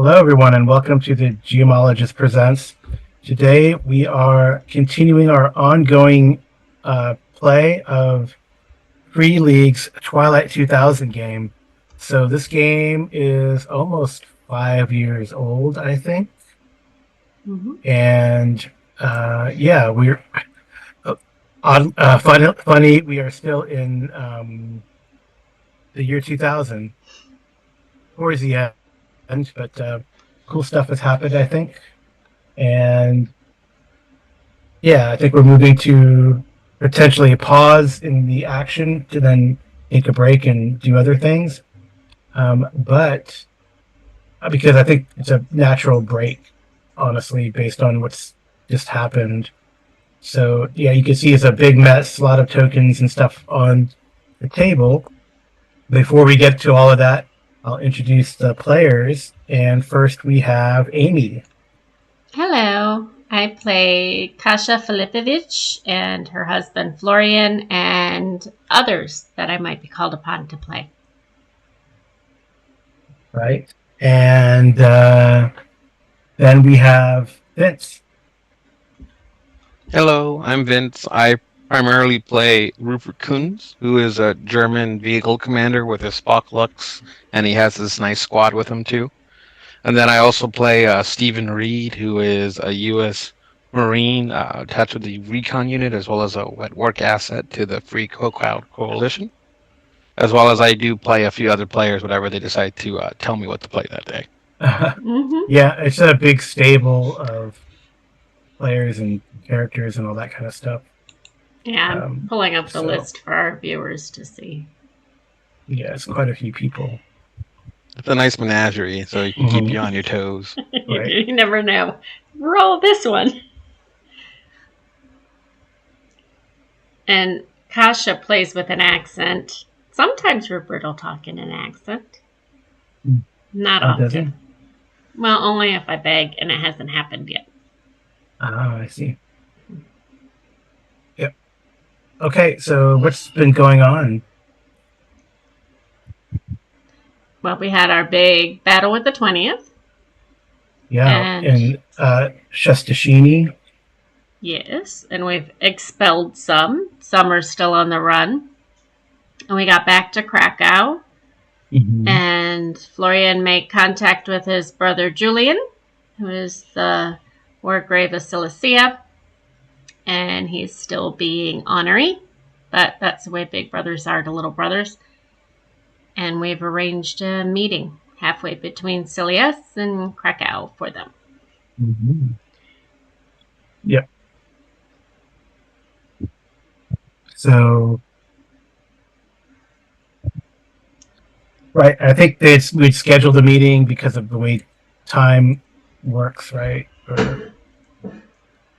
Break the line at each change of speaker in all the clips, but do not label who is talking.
Hello, everyone, and welcome to the Geomologist Presents. Today, we are continuing our ongoing play of Free League's Twilight 2000 game. So this game is almost 5 years old, I think. And we're funny. We are still in the year 2000, towards the end, but cool stuff has happened, I think. And yeah, I think we're moving to potentially pause in the action to then take a break and do other things. But because I think it's a natural break, honestly, based on what's just happened. So yeah, you can see it's a big mess, a lot of tokens and stuff on the table. Before we get to all of that, I'll introduce the players. And first we have Amy.
Hello. I play Kasia Filipovich and her husband Florian and others that I might be called upon to play.
Right. And then we have Vince.
Hello, I'm Vince. I primarily play Rupert Kunz, who is a German vehicle commander with his Spock Lux, and he has this nice squad with him too. And then I also play Stephen Reed, who is a U.S. Marine attached with the recon unit, as well as a wet work asset to the Free Krakow Coalition. As well as I do play a few other players, whatever they decide to tell me what to play that day.
Yeah, it's a big stable of players and characters and all that kind of stuff.
Yeah, I'm pulling up the list for our viewers to see.
Yeah, it's quite a few people.
It's a nice menagerie, so you can keep you on your toes.
Right.
You never know. Roll this one. And Kasia plays with an accent. Sometimes Rupert will talk in an accent. Not often.
Does he?
Well, only if I beg, and it hasn't happened yet.
Oh, I see. Yep. Okay, so what's been going on?
Well, we had our big battle with the 20th.
Yeah, and Shestashini.
Yes, and we've expelled some. Some are still on the run. And we got back to Krakow. And Florian made contact with his brother Julian, who is the Wargrave of Cilicia. And he's still being honorary, but that's the way big brothers are to little brothers. And we've arranged a meeting halfway between Silius and Krakow for them.
Yep. So, right, I think we'd scheduled the meeting because of the way time works, right?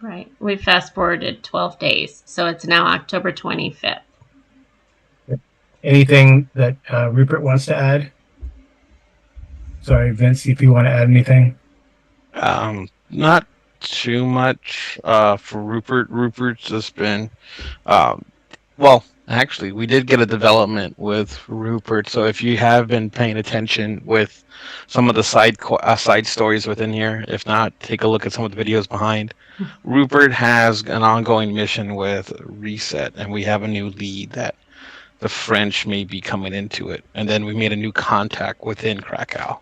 Right. We fast forwarded 12 days, so it's now October 25th.
Anything that Rupert wants to add? Sorry, Vince, if you want to add anything.
Not too much for Rupert. Rupert's just been, actually, we did get a development with Rupert. So if you have been paying attention with some of the side stories within here, if not, take a look at some of the videos behind. Rupert has an ongoing mission with Reset, and we have a new lead that the French may be coming into it. And then we made a new contact within Krakow.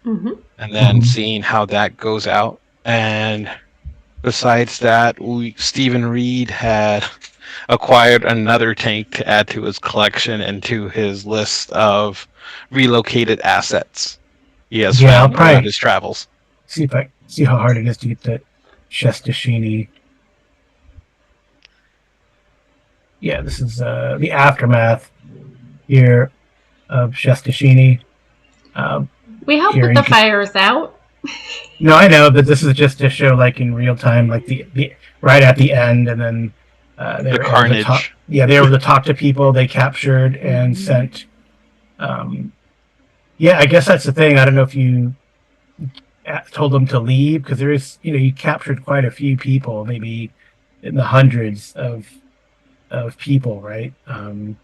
And then seeing how that goes out. And besides that, Stephen Reed had acquired another tank to add to his collection and to his list of relocated assets. Yes,
I'll probably
his travels.
See how hard it is to get the Shestashini. Yeah, this is the aftermath here of Shestashini.
We hope that the fire's out.
No, I know, but this is just to show, like, in real time, like the right at the end, and then
the carnage.
They were able to talk to people they captured and sent. I guess that's the thing. I don't know if you told them to leave, because there is, you captured quite a few people, maybe in the hundreds of people, right? And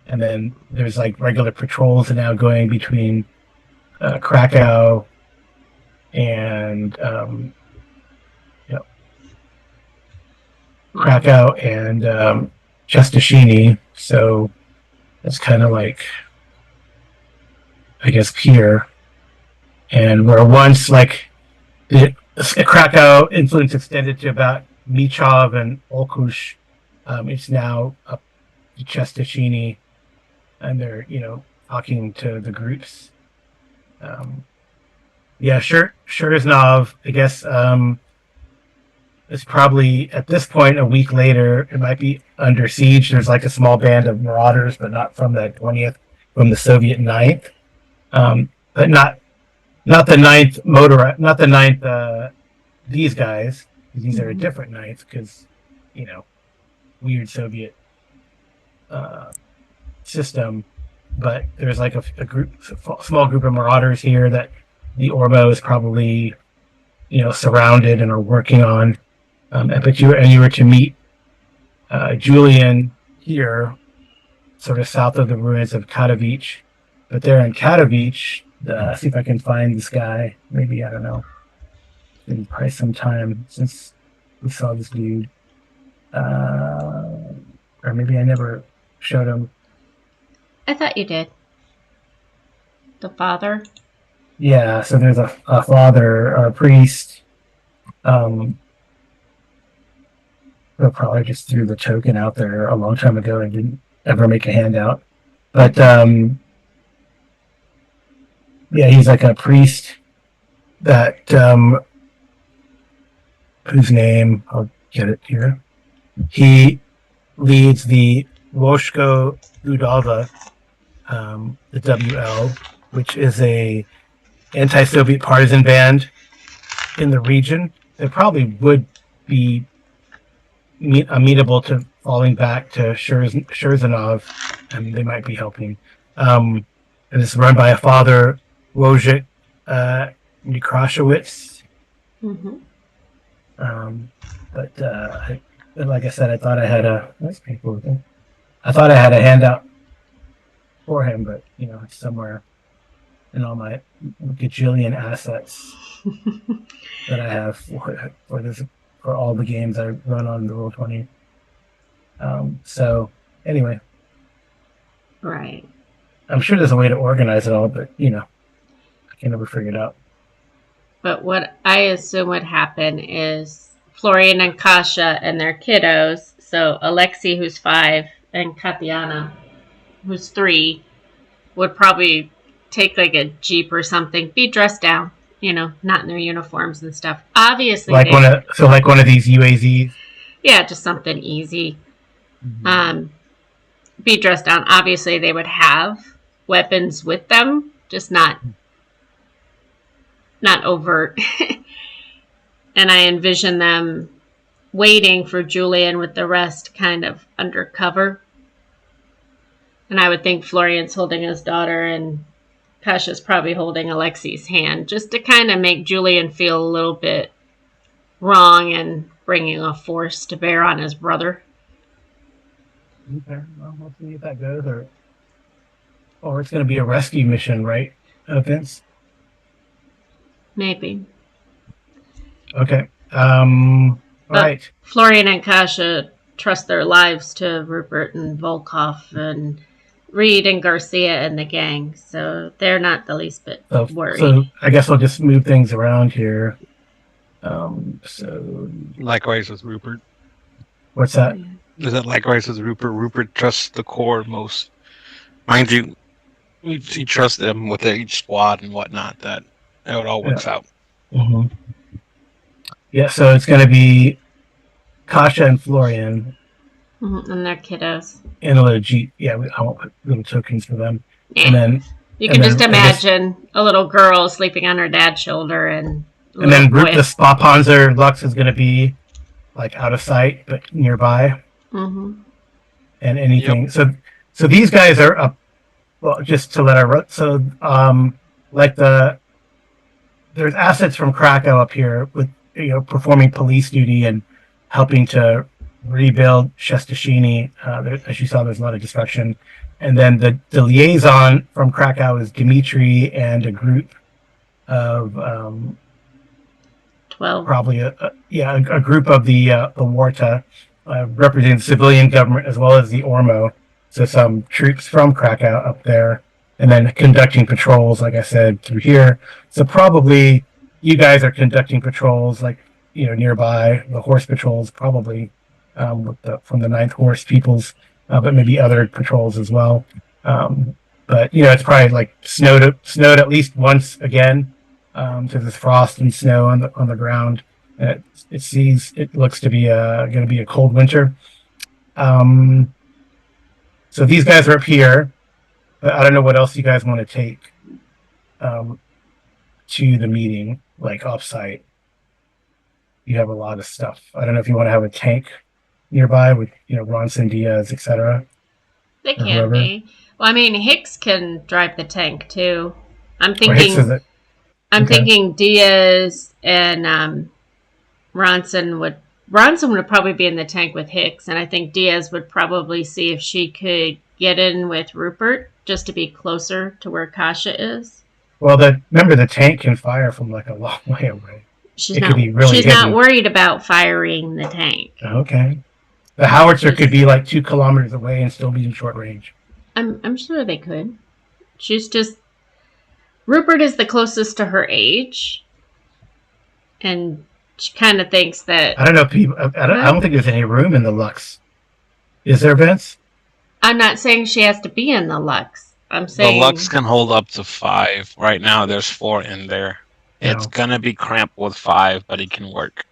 then there's like regular patrols now going between Krakow and you know, Krakow and Chestashini. So it's kind of like, I guess, here. And where once like the Krakow influence extended to about Michov and Olkush, it's now up to Chestashini, and they're talking to the groups. Um, yeah, sure, Shursnov. I guess it's probably at this point a week later. It might be under siege. There's like a small band of marauders, but not from the 20th, from the Soviet Ninth. But not the ninth motor, not the ninth. These guys, these are a different ninth because weird Soviet system. But there's like a small group of marauders here that the Ormo is probably surrounded and are working on. But you were to meet Julian here, sort of south of the ruins of Katowice. But there in Katowice, see if I can find this guy. Maybe, I don't know. It's been probably some time since we saw this dude. Or maybe I never showed him.
I thought you did. The father?
Yeah, so there's a father, or a priest. They probably just threw the token out there a long time ago and didn't ever make a handout. But yeah, he's like a priest that whose name I'll get it here. He leads the Woshko Ludova, the WL, which is a anti-Soviet partisan band in the region. They probably would be amenable to falling back to Shurzanov, and they might be helping. And it's run by a father, Wojciech Nekrashowitz.
Mm-hmm.
But like I said, I thought I had that's pretty cool. I thought I had a handout for him, but it's somewhere in all my gajillion assets that I have for all the games I run on the Roll20. So anyway,
right.
I'm sure there's a way to organize it all, but I can never figure it out.
But what I assume would happen is Florian and Kasha and their kiddos, so Alexei, who's 5, and Katiana, who's 3, would probably take like a Jeep or something, be dressed down, not in their uniforms and stuff. Obviously,
like one of these UAZs.
Yeah, just something easy. Mm-hmm. Be dressed down. Obviously, they would have weapons with them, just not overt. And I envision them waiting for Julian with the rest kind of undercover. And I would think Florian's holding his daughter and Kasha's probably holding Alexei's hand, just to kind of make Julian feel a little bit wrong and bringing a force to bear on his brother.
Okay, well, we'll see if that goes, or it's going to be a rescue mission, right, Vince?
Maybe.
Okay. Right.
Florian and Kasha trust their lives to Rupert and Volkov and Reed and Garcia and the gang, so they're not the least bit worried.
So I guess I'll just move things around here. So
likewise with Rupert.
What's that?
Is that likewise with Rupert? Rupert trusts the core most. Mind you, he trusts them with each squad and whatnot. That it all works out.
Mm-hmm. Yeah, so it's going to be Kasha and Florian.
Mm-hmm. And their kiddos.
And a little Jeep. Yeah, I won't put little tokens for them.
Yeah.
And then
you can just imagine a little girl sleeping on her dad's shoulder and
then the Spa Panzer Lux is going to be like out of sight but nearby.
Mm-hmm.
And anything. Yep. So these guys are up. Well, just to let like there's assets from Krakow up here with performing police duty and helping to rebuild Shestashini. As you saw, there's a lot of destruction. And then the liaison from Krakow is Dmitry and a group of
12.
probably a group of the Warta representing the civilian government as well as the Ormo. So some troops from Krakow up there, and then conducting patrols, like I said, through here. So probably you guys are conducting patrols, like nearby the horse patrols, probably from the Ninth Horse Peoples, but maybe other patrols as well. But it's probably like snowed at least once again to this frost and snow on the ground. It looks to be going to be a cold winter. Um, so these guys are up here, but I don't know what else you guys want to take um, to the meeting, like offsite. You have a lot of stuff. I don't know if you want to have a tank nearby with Ronson Diaz, etc.
They
or
can
whoever.
be. Well, I mean, Hicks can drive the tank too. I'm
Or Hicks is
thinking.
it?
I'm
Okay.
thinking Diaz and Ronson would. Ronson would probably be in the tank with Hicks, and I think Diaz would probably see if she could get in with Rupert just to be closer to where Kasha is.
Well, remember the tank can fire from like a long way away.
She's
It could
not.
be really
She's not
hidden.
worried about firing the tank.
Okay. The howitzer could be like 2 kilometers away and still be in short range.
I'm sure they could. She's just. Rupert is the closest to her age, and she kind of thinks that.
I don't know if people. I don't think there's any room in the Lux. Is there, Vince?
I'm not saying she has to be in the Lux. I'm saying
The Lux can hold up to 5. Right now, there's 4 in there. It's
No.
gonna be cramped with 5, but it can work.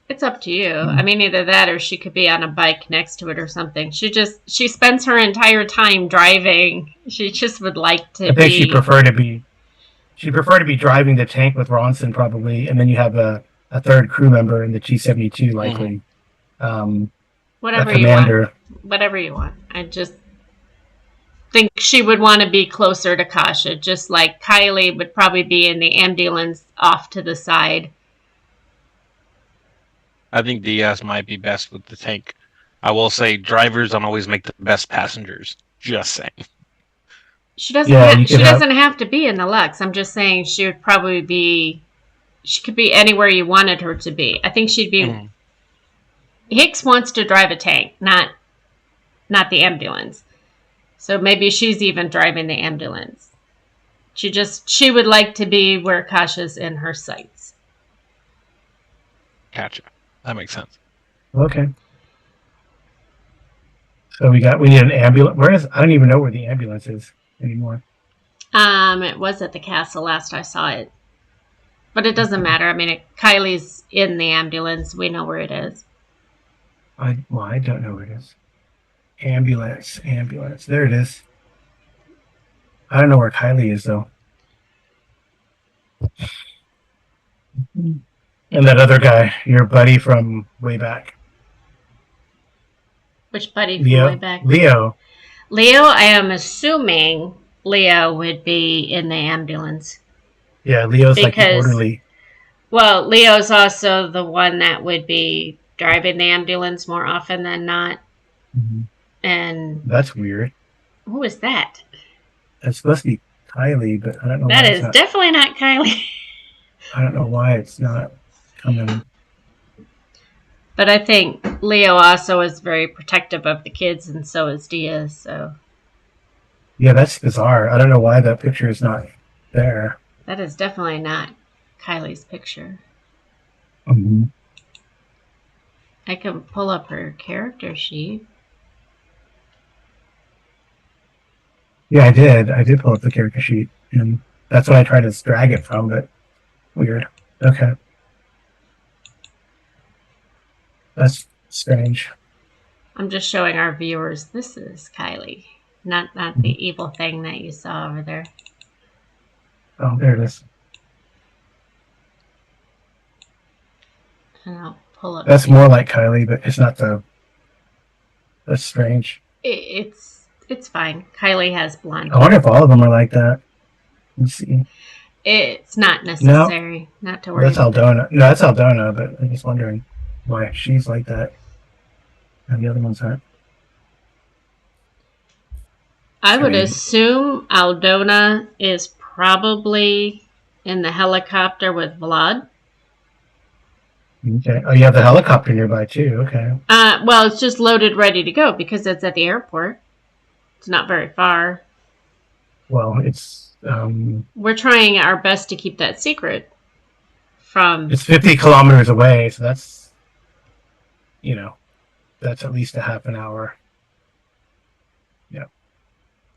it's up to you. I mean, either that or she could be on a bike next to it or something. She spends her entire time driving. She just would like to.
I think she'd prefer to be driving the tank with Ronson probably, and then you have a third crew member in the T-72 likely.
Whatever
a commander.
you want. Whatever you want. I just think she would want to be closer to Kasha, just like Kylie would probably be in the ambulance off to the side.
I think Diaz might be best with the tank. I will say drivers don't always make the best passengers. Just saying.
She doesn't have to be in the Lux. I'm just saying she would probably be. She could be anywhere you wanted her to be. I think she'd be. Hicks wants to drive a tank, not the ambulance. So maybe she's even driving the ambulance. She would like to be where Kasha's in her sights.
Gotcha. That makes sense.
Okay. So we need an ambulance. I don't even know where the ambulance is anymore.
It was at the castle last I saw it. But it doesn't matter. I mean, Kylie's in the ambulance. We know where it is.
I don't know where it is. Ambulance. There it is. I don't know where Kylie is though. And that other guy, your buddy from way back.
Which buddy from
Leo?
way back?
Leo,
I am assuming Leo would be in the ambulance.
Yeah, Leo's like the orderly.
Well, Leo's also the one that would be driving the ambulance more often than not.
Mm-hmm.
And
that's weird.
Who is that?
It's supposed to be Kylie, but I don't know.
That is definitely not Kylie.
I don't know why it's not coming.
But I think Leo also is very protective of the kids, and so is Diaz. So
yeah, that's bizarre. I don't know why that picture is not there.
That is definitely not Kylie's picture.
Mm-hmm.
I can pull up her character sheet.
Yeah, I did. I did pull up the character sheet, and that's what I tried to drag it from, but weird. Okay. That's strange.
I'm just showing our viewers this is Kylie, not the evil thing that you saw over there.
Oh, there it is.
And I'll pull up.
That's more like Kylie, but it's not the. That's strange.
It's fine. Kylie has blonde hair.
I wonder if all of them are like that. Let's see.
It's not necessary. Not to worry.
That's Aldona. No, that's Aldona, but I'm just wondering why she's like that and the other ones aren't.
I would assume Aldona is probably in the helicopter with Vlad.
Okay. Oh, you have the helicopter nearby too. Okay.
Well, it's just loaded, ready to go because it's at the airport. It's not very far.
Well,
We're trying our best to keep that secret from.
it's 50 kilometers away, so you know that's at least a half an hour. Yeah,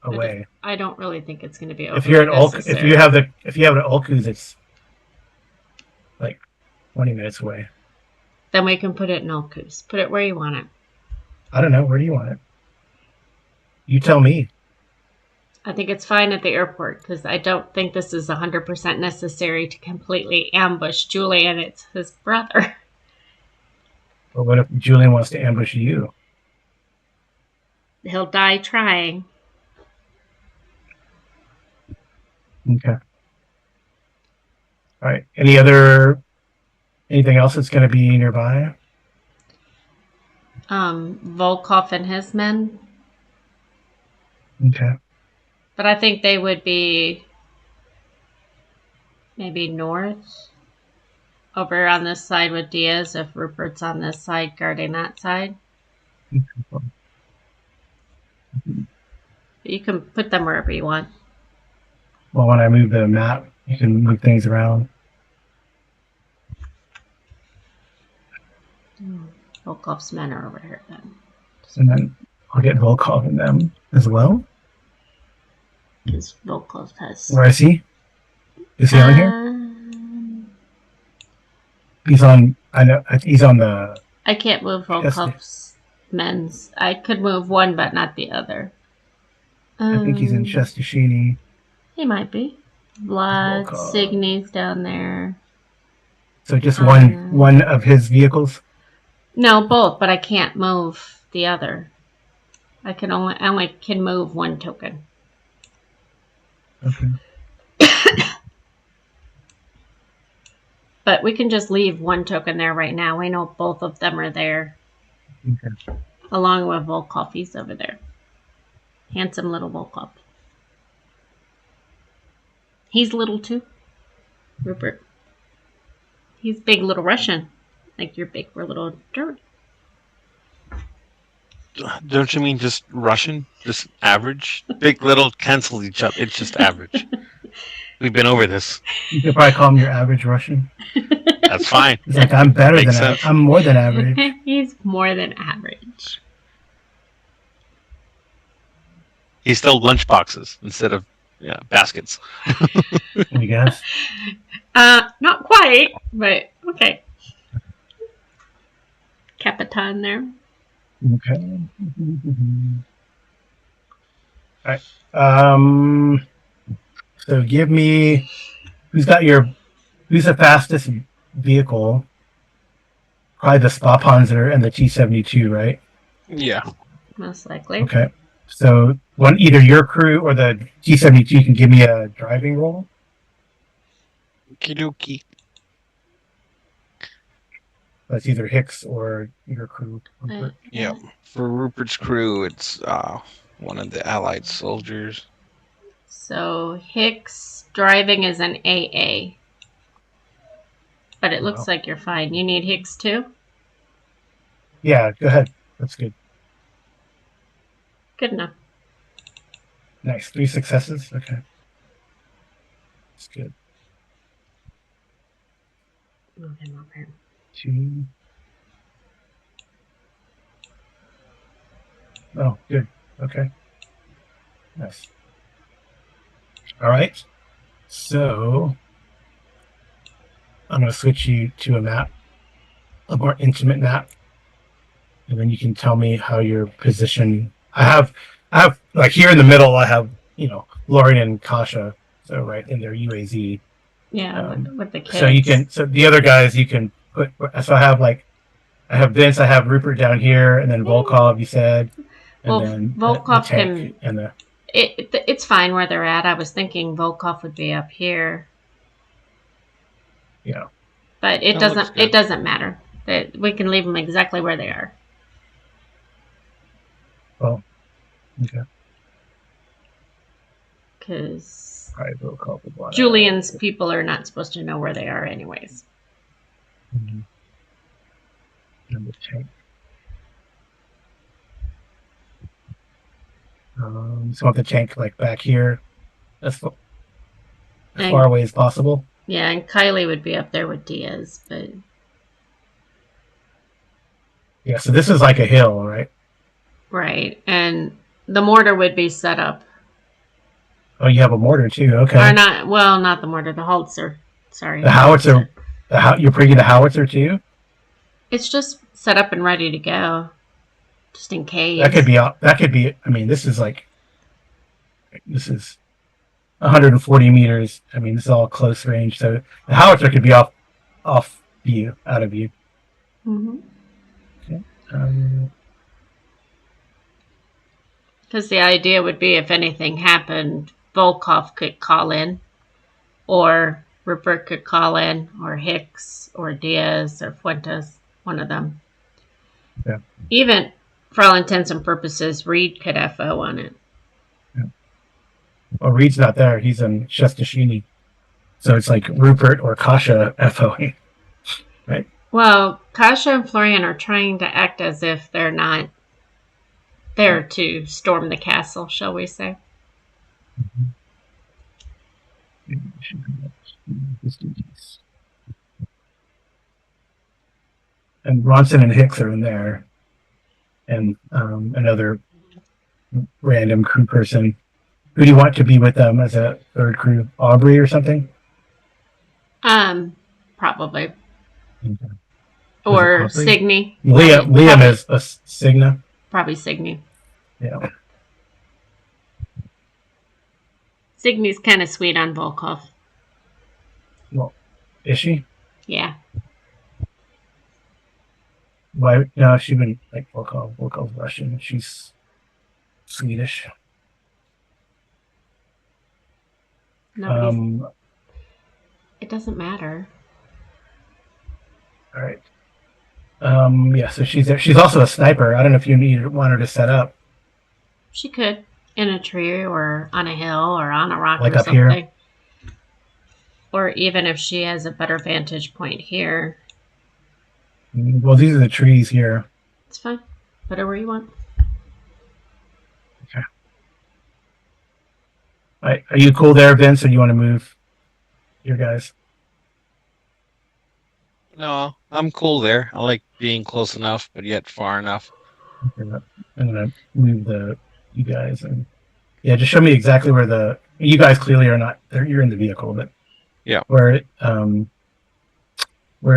away.
I don't really think it's going to be
If you're
overly
at Ulk,
necessary.
if you have an Ulkus, it's like 20 minutes away.
Then we can put it in Ulkus. Put it where you want it.
I don't know. Where do you want it? You tell me.
I think it's fine at the airport because I don't think this is 100% necessary to completely ambush Julian. It's his brother.
But what if Julian wants to ambush you?
He'll die trying.
Okay. All right. Anything else that's going to be nearby?
Volkov and his men.
Okay.
But I think they would be maybe north. Over on this side with Diaz if Rupert's on this side guarding that side. You can put them wherever you want.
Well, when I move the map, you can move things around.
Volkov's men are over here then.
And then I'll get Volkov in them as well.
Because Volkov has.
Where is he? Is he on here? He's on. I know. He's on the.
I can't move Volkov's men's. I could move one, but not the other.
I think he's in Shestashini.
He might be. Vlad Signy's down there.
So just one of his vehicles.
No, both, but I can't move the other. I only can move one token.
Okay.
But we can just leave one token there right now. I know both of them are there.
Okay.
Along with Volkov, he's over there. Handsome little Volkov. He's little too. Rupert. He's big little Russian. Like you're big for little German.
Don't you mean just Russian? Just average? Big, little, cancel each other. It's just average. We've been over this.
You could probably call him your average Russian.
That's fine.
It's like I'm better than average. I'm more than average.
He's more than average.
He's still lunchboxes instead of baskets.
I guess.
Not quite, but okay. Capitan there.
Okay. All right. So give me who's the fastest vehicle? Probably the Spa Panzer and the T-72, right?
Yeah.
Most likely.
Okay. So either your crew or the T-72 can give me a driving roll.
Kidoki.
That's either Hicks or your crew.
Yeah. For Rupert's crew, it's one of the Allied soldiers.
So Hicks driving is an AA. But it looks like you're fine. You need Hicks too?
Yeah, go ahead. That's good.
Good enough.
Nice. 3 successes. Okay. That's good.
Move him over here.
2. Oh, good. Okay. Nice. All right. So I'm going to switch you to a map, a more intimate map, and then you can tell me how your position. I have like here in the middle. I have Lauren and Kasha, so right in their UAZ.
Yeah, with the kids.
So you can. So the other guys you can put. So I have Vince. I have Rupert down here, and then Volkov. You said. And then
Volkov
can. And the.
It's fine where they're at. I was thinking Volkov would be up here.
Yeah.
But it doesn't matter. We can leave them exactly where they are.
Oh. Okay.
Because Julian's people are not supposed to know where they are anyways.
Mm-hmm. And the tank. So want the tank like back here, as far
And
away as possible.
yeah, and Kylie would be up there with Diaz, but
Yeah. So this is like a hill, right?
right. And the mortar would be set up.
Oh, you have a mortar too.
Or
Okay.
not, well, not the mortar, the howitzer. Sorry,
The howitzer.
howitzer.
You're bringing the howitzer too.
It's just set up and ready to go, just in
That could
case.
be. That could be. I mean, this is 140 meters. I mean, this is all close range. So the howitzer could be off view, out of view.
Mm-hmm.
Okay. Um,
Because the idea would be if anything happened, Volkov could call in, or Rupert could call in, or Hicks, or Diaz, or Fuentes, one of them.
yeah.
Even, for all intents and purposes, Reed could FO on it.
Yeah. Well, Reed's not there. He's in Shestashini. So it's like Rupert or Kasha FOing, right?
Well, Kasha and Florian are trying to act as if they're not there to storm the castle, shall we say.
And Ronson and Hicks are in there, and another random crew person. Who do you want to be with them as a third crew? Aubrey or something?
Probably.
Okay.
Or Signy.
Liam is a Signa.
Probably Signy.
Yeah.
Signy's kind of sweet on Volkov.
Well, is she?
Yeah.
Why? No, she wouldn't like Volkov. Volkov's Russian. She's Swedish.
Nobody's. It doesn't matter.
All right. Yeah, so she's there. She's also a sniper. I don't know if you want her to set up.
She could. In a tree or on a hill or on a rock
like
or
up
something.
Here.
Or even if she has a better vantage point here.
Well, these are the trees here.
It's fine. Whatever you want.
Okay. Are you cool there, Vince, or do you want to move your guys?
No, I'm cool there. I like being close enough, but yet far enough.
I'm gonna move you guys and yeah, just show me exactly where you guys clearly are not there. You're in the vehicle, but
yeah,
where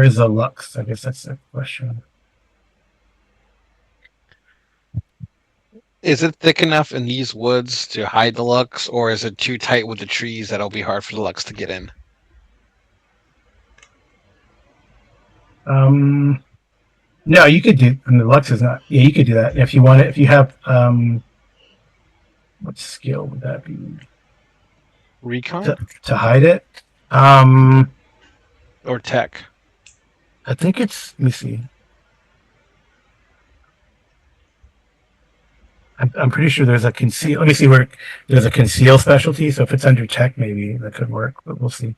is the Lux? I guess that's the question.
Is it thick enough in these woods to hide the Lux, or is it too tight with the trees that it'll be hard for the Lux to get in?
No, you could do. And the Lux is not. Yeah, you could do that if you want it. If you have what skill would that be?
Recon
to hide it.
Or tech.
I think it's. Let me see. I'm pretty sure there's a conceal. Let me see where there's a conceal specialty. So if it's under tech, maybe that could work, but we'll see.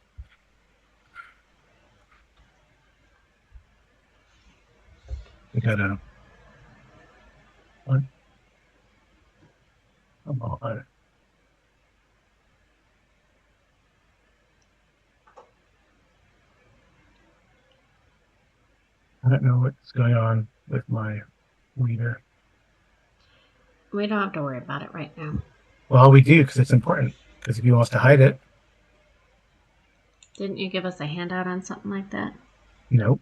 We got a. What? I don't know what's going on with my reader.
We don't have to worry about it right now.
Well, we do because it's important. Because if he wants to hide it.
Didn't you give us a handout on something like that?
Nope.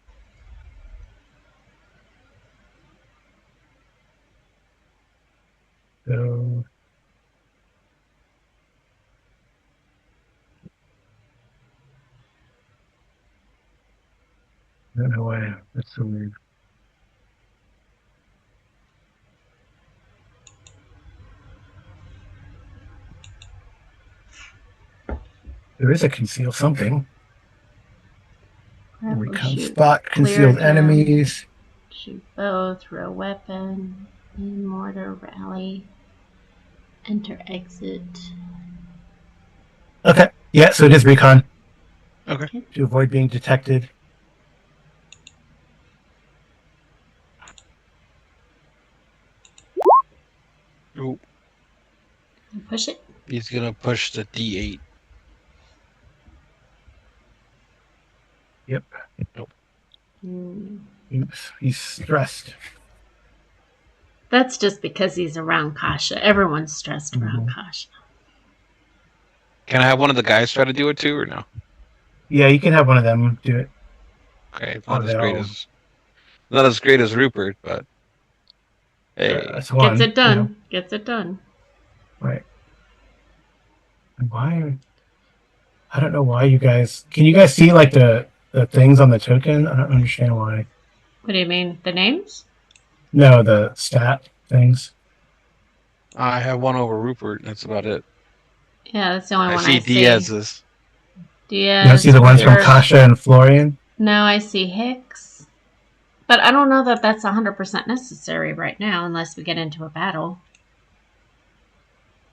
So. I don't know why. That's so weird. There is a conceal something. Recon spot concealed enemies.
Shoot both, throw weapon, in mortar, rally, enter, exit.
Okay. Yeah, so it is recon.
Okay.
To avoid being detected.
Oop.
Push it.
He's gonna push the D8.
Yep.
Nope.
Oops. He's stressed.
That's just because he's around Kasha. Everyone's stressed around Kasha.
Can I have one of the guys try to do it too, or no?
Yeah, you can have one of them do it.
Okay, it's
Oh,
not as great as Rupert, but hey,
that's one.
Gets it done.
You know?
Gets it done.
Right. Why? I don't know why you guys. Can you guys see like the things on the token? I don't understand why.
What do you mean? The names?
No, the stat things.
I have one over Rupert. That's about it.
Yeah, that's the only
I
one
see
I see.
Diaz's.
You don't see the ones from Kasha and Florian?
No, I see Hicks. But I don't know that that's 100% necessary right now unless we get into a battle.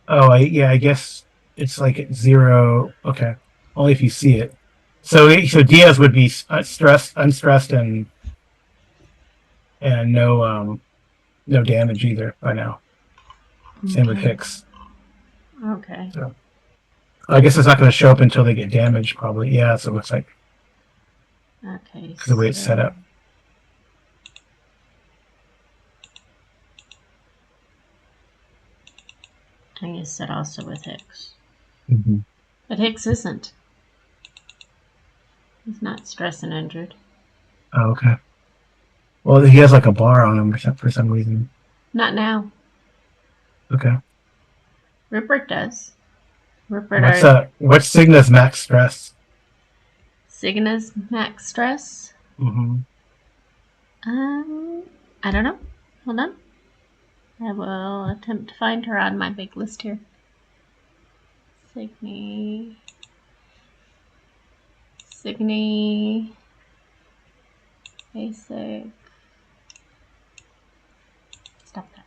Oh, I guess it's like at 0. Okay, only if you see it. So Diaz would be unstressed, and no damage either by now. Same with Hicks.
Okay.
So I guess it's not going to show up until they get damaged, probably. Yeah, so it looks like.
Okay.
Because the way it's set up.
And you said also with Hicks.
Mm-hmm.
But Hicks isn't. He's not stressed and injured.
Oh, okay. Well, he has like a bar on him for some reason.
Not now.
Okay.
Rupert does.
What's Cigna's max stress?
Cigna's max stress?
Mm-hmm.
I don't know. Hold on. I will attempt to find her on my big list here. Signy. Basic. Stop that.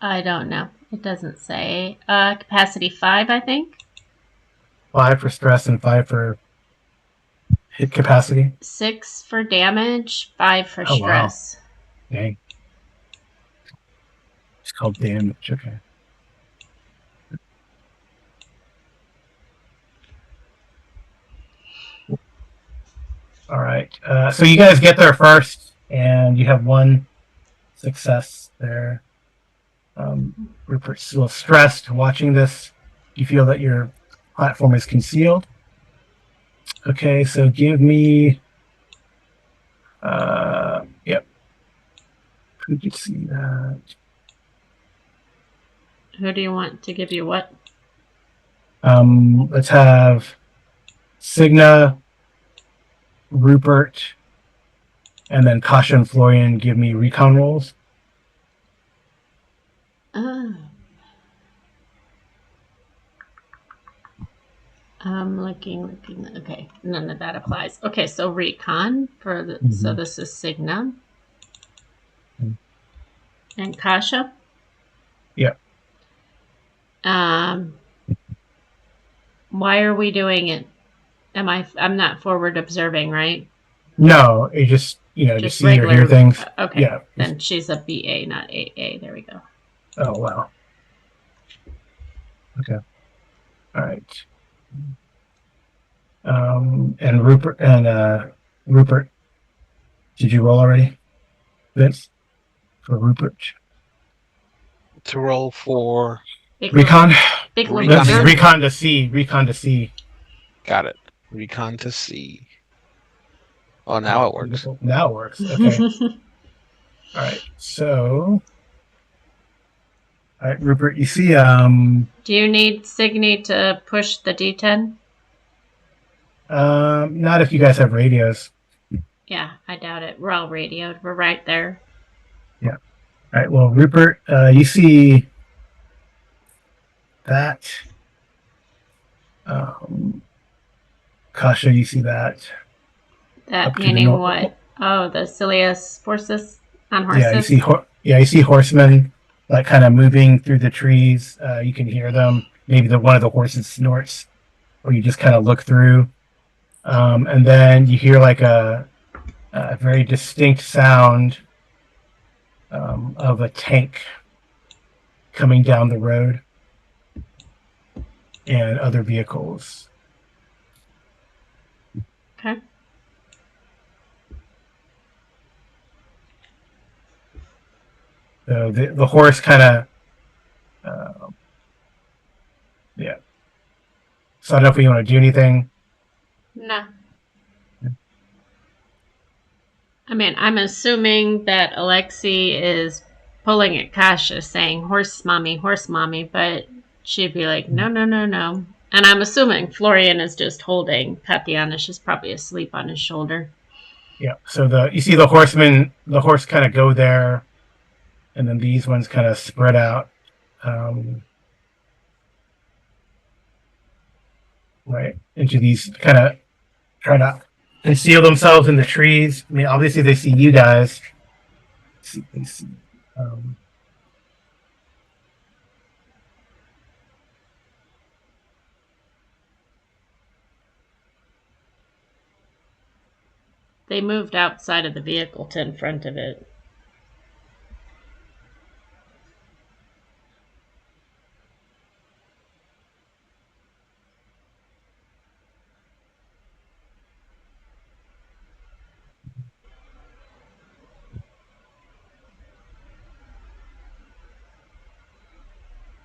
I don't know. It doesn't say. Capacity 5, I think.
5 for stress and 5 for hit capacity.
6 for damage, 5 for stress.
Wow. Dang. It's called damage. Okay. All right. So you guys get there first, and you have one success there. Rupert's a little stressed watching this. You feel that your platform is concealed. Okay, so give me. Yep. Who could see that?
Who do you want to give you what?
Let's have Cigna, Rupert, and then Kasha and Florian give me recon rolls.
I'm looking. Okay, none of that applies. Okay, so recon for the. So this is Cigna. And Kasha.
Yep.
Why are we doing it? I'm not forward observing, right?
No, it just just see or hear things.
Okay.
Yeah.
Then she's a BA, not AA. There we go.
Oh wow. Okay. All right. And Rupert, did you roll already, Vince? For Rupert.
To roll for
recon.
Recon
to see. Recon to see.
Got it. Recon to see. Oh, now it works.
Now it works. Okay. All right. So, all right, Rupert. You see.
Do you need Signy to push the D10?
Not if you guys have radios.
Yeah, I doubt it. We're all radioed. We're right there.
Yeah. All right. Well, Rupert, you see that. Kasha, you see that.
That meaning what? Oh, the Cilius Forces on horses?
Yeah, you see horsemen like kind of moving through the trees. You can hear them. Maybe one of the horses snorts, or you just kind of look through. And then you hear like a a very distinct sound of a tank coming down the road and other vehicles.
Okay.
So the horse kind of, yeah. So I don't know if we want to do anything.
No. I mean, I'm assuming that Alexi is pulling at Kasha saying horse mommy, but she'd be like, no, no, no, no. And I'm assuming Florian is just holding Tatiana. She's probably asleep on his shoulder.
Yeah. So you see the horse kind of go there, and then these ones kind of spread out. Right into these kind of try to conceal themselves in the trees. I mean, obviously they see you guys. They see, um,
They moved outside of the vehicle to in front of it.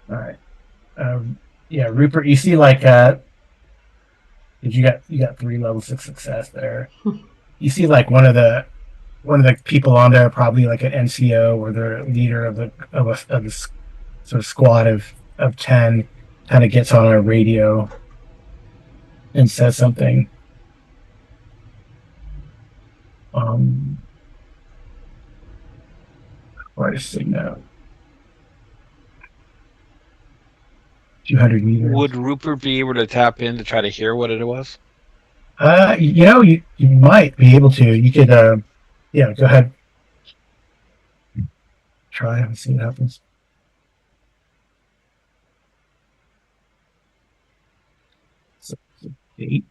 all right. Yeah, Rupert, you see you got 3 levels of success there. You see like one of the people on there, probably like an NCO or the leader of the sort of squad of 10, kind of gets on a radio and says something. What is signal? 200 meters.
Would Rupert be able to tap in to try to hear what it was?
You might be able to. You could, yeah, go ahead. Try and see what happens. So, 8.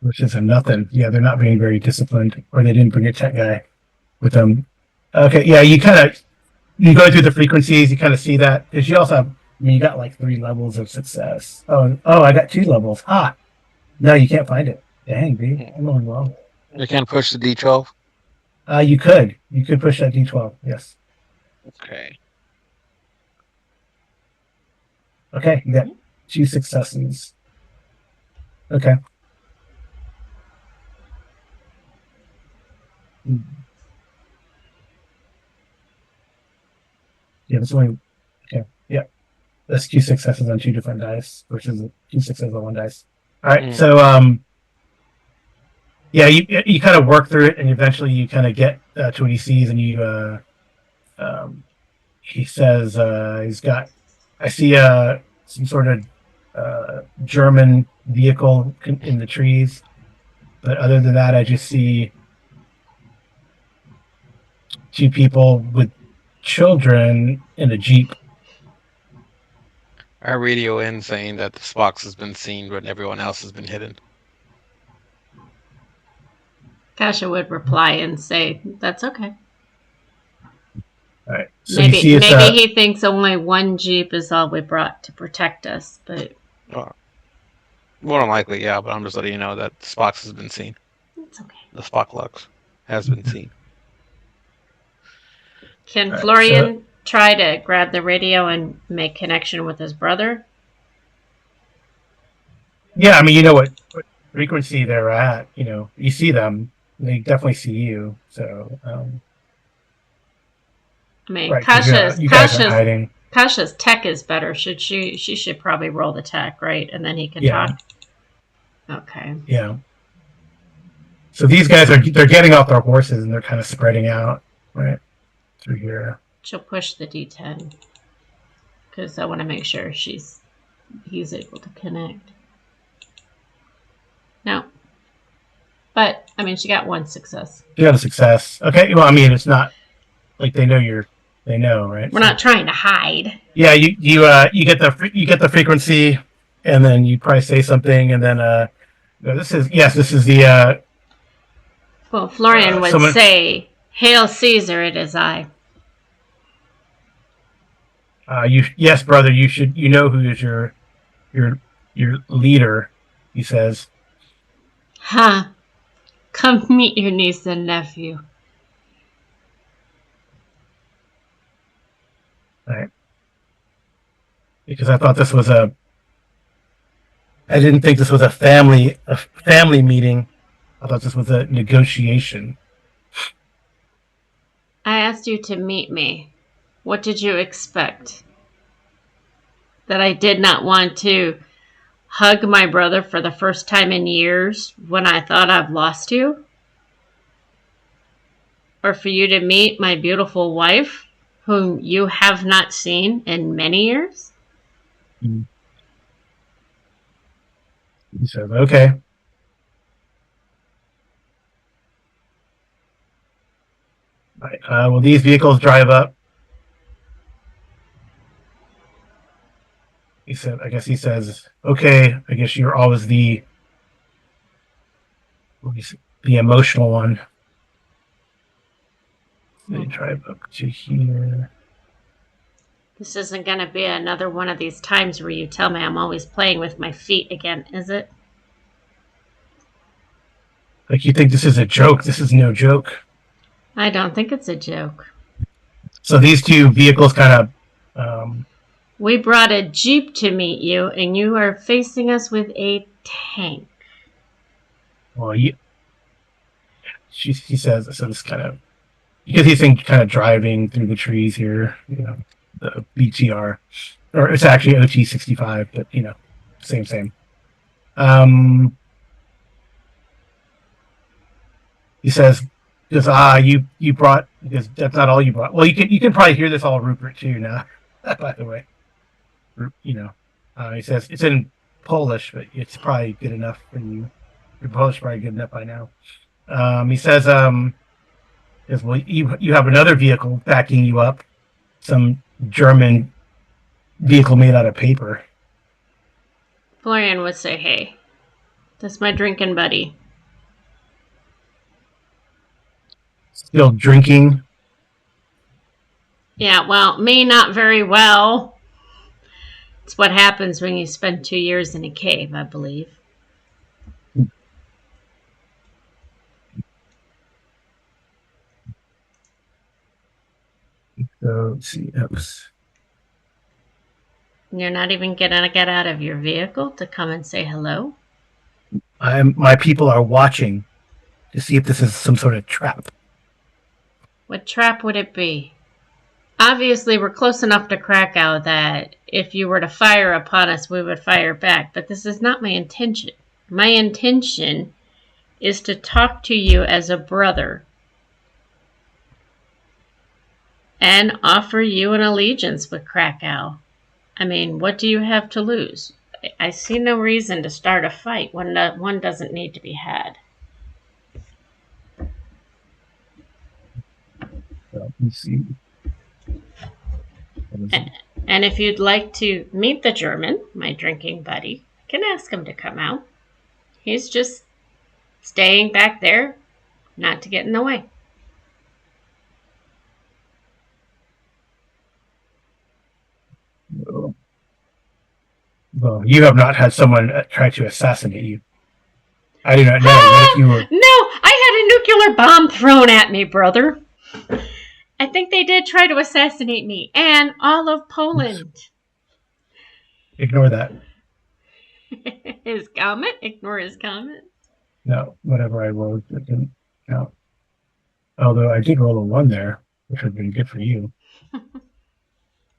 Which is a nothing. Yeah, they're not being very disciplined, or they didn't bring a tech guy with them. Okay, yeah, you go through the frequencies. You kind of see that because you also have. I mean, you got like 3 levels of success. Oh, I got 2 levels. No, you can't find it. Dang, dude, I'm going wrong.
You can't push the D12.
You could push that D12. Yes.
Okay.
Okay, you got 2 successes. Okay. Yeah, that's only okay. Yeah, that's 2 successes on 2 different dice versus 2 successes on 1 dice. All right, so yeah, you kind of work through it, and eventually you kind of get to what he sees, and he says he's got. I see some sort of German vehicle in the trees, but other than that, I just see 2 people with children in a jeep.
I radio in saying that this box has been seen, but everyone else has been hidden.
Kasha would reply and say, "That's okay."
All right. So
maybe he thinks only 1 jeep is all we brought to protect us, but
more than likely, yeah. But I'm just letting you know that this box has been seen.
It's okay.
The Spock has been seen.
Can Florian try to grab the radio and make connection with his brother?
Yeah, I mean, you know what frequency they're at. You know, you see them; they definitely see you. So,
I mean,
right, Kasha's
tech is better. She should probably roll the tech, right? And then he can talk. Okay.
Yeah. So these guys they're getting off their horses and they're kind of spreading out, right, through here.
She'll push the D10 because I want to make sure he's able to connect. No. But, I mean, she got 1 success.
You got a success. Okay, well, I mean, it's not like they know you're They know, right?
We're not trying to hide.
Yeah, you get the frequency, and then you probably say something, and then no, this is the
Well, Florian would
someone.
say, "Hail Caesar, it is I."
You yes, brother, you know who is your your leader. He says,
Ha! Come meet your niece and nephew.
all right, because I thought this was a. I didn't think this was a family meeting. I thought this was a negotiation.
I asked you to meet me. What did you expect? That I did not want to hug my brother for the first time in years when I thought I've lost you? Or for you to meet my beautiful wife, whom you have not seen in many years?
He says, "Okay." Right. Well, these vehicles drive up. He said, I guess he says, "Okay, I guess you're always the emotional one." They drive up to here.
This isn't going to be another one of these times where you tell me I'm always playing with my feet again, is it?
Like you think this is a joke? This is no joke.
I don't think it's a joke.
So these two vehicles kind of.
We brought a Jeep to meet you, and you are facing us with a tank.
Well, he says so. This kind of because he's kind of driving through the trees here. You know, the BTR, or it's actually OT-65, but you know, same. Um, he says, "Because you brought because that's not all you brought." Well, you can probably hear this all Rupert too now. By the way, you know, he says it's in Polish, but it's probably good enough for you. Your Polish is probably good enough by now. He says, well, you have another vehicle backing you up, some German vehicle made out of paper.
Florian would say, hey, that's my drinking buddy.
Still drinking.
Yeah, well, me not very well. It's what happens when you spend 2 years in a cave, I believe.
So let's see.
You're not even gonna get out of your vehicle to come and say hello?
My people are watching to see if this is some sort of trap.
What trap would it be? Obviously, we're close enough to Krakow that if you were to fire upon us, we would fire back. But this is not my intention. My intention is to talk to you as a brother and offer you an allegiance with Krakow. I mean, what do you have to lose? I see no reason to start a fight when one doesn't need to be had.
Let me see.
And if you'd like to meet the German, my drinking buddy, I can ask him to come out. He's just staying back there, not to get in the way.
Well, you have not had someone try to assassinate you. I do not know. What if you were?
No, I had a nuclear bomb thrown at me, brother. I think they did try to assassinate me and all of Poland.
Ignore that.
His comment? Ignore his comment.
No, whatever I rolled, it didn't count. Although I did roll a 1 there, which would have been good for you.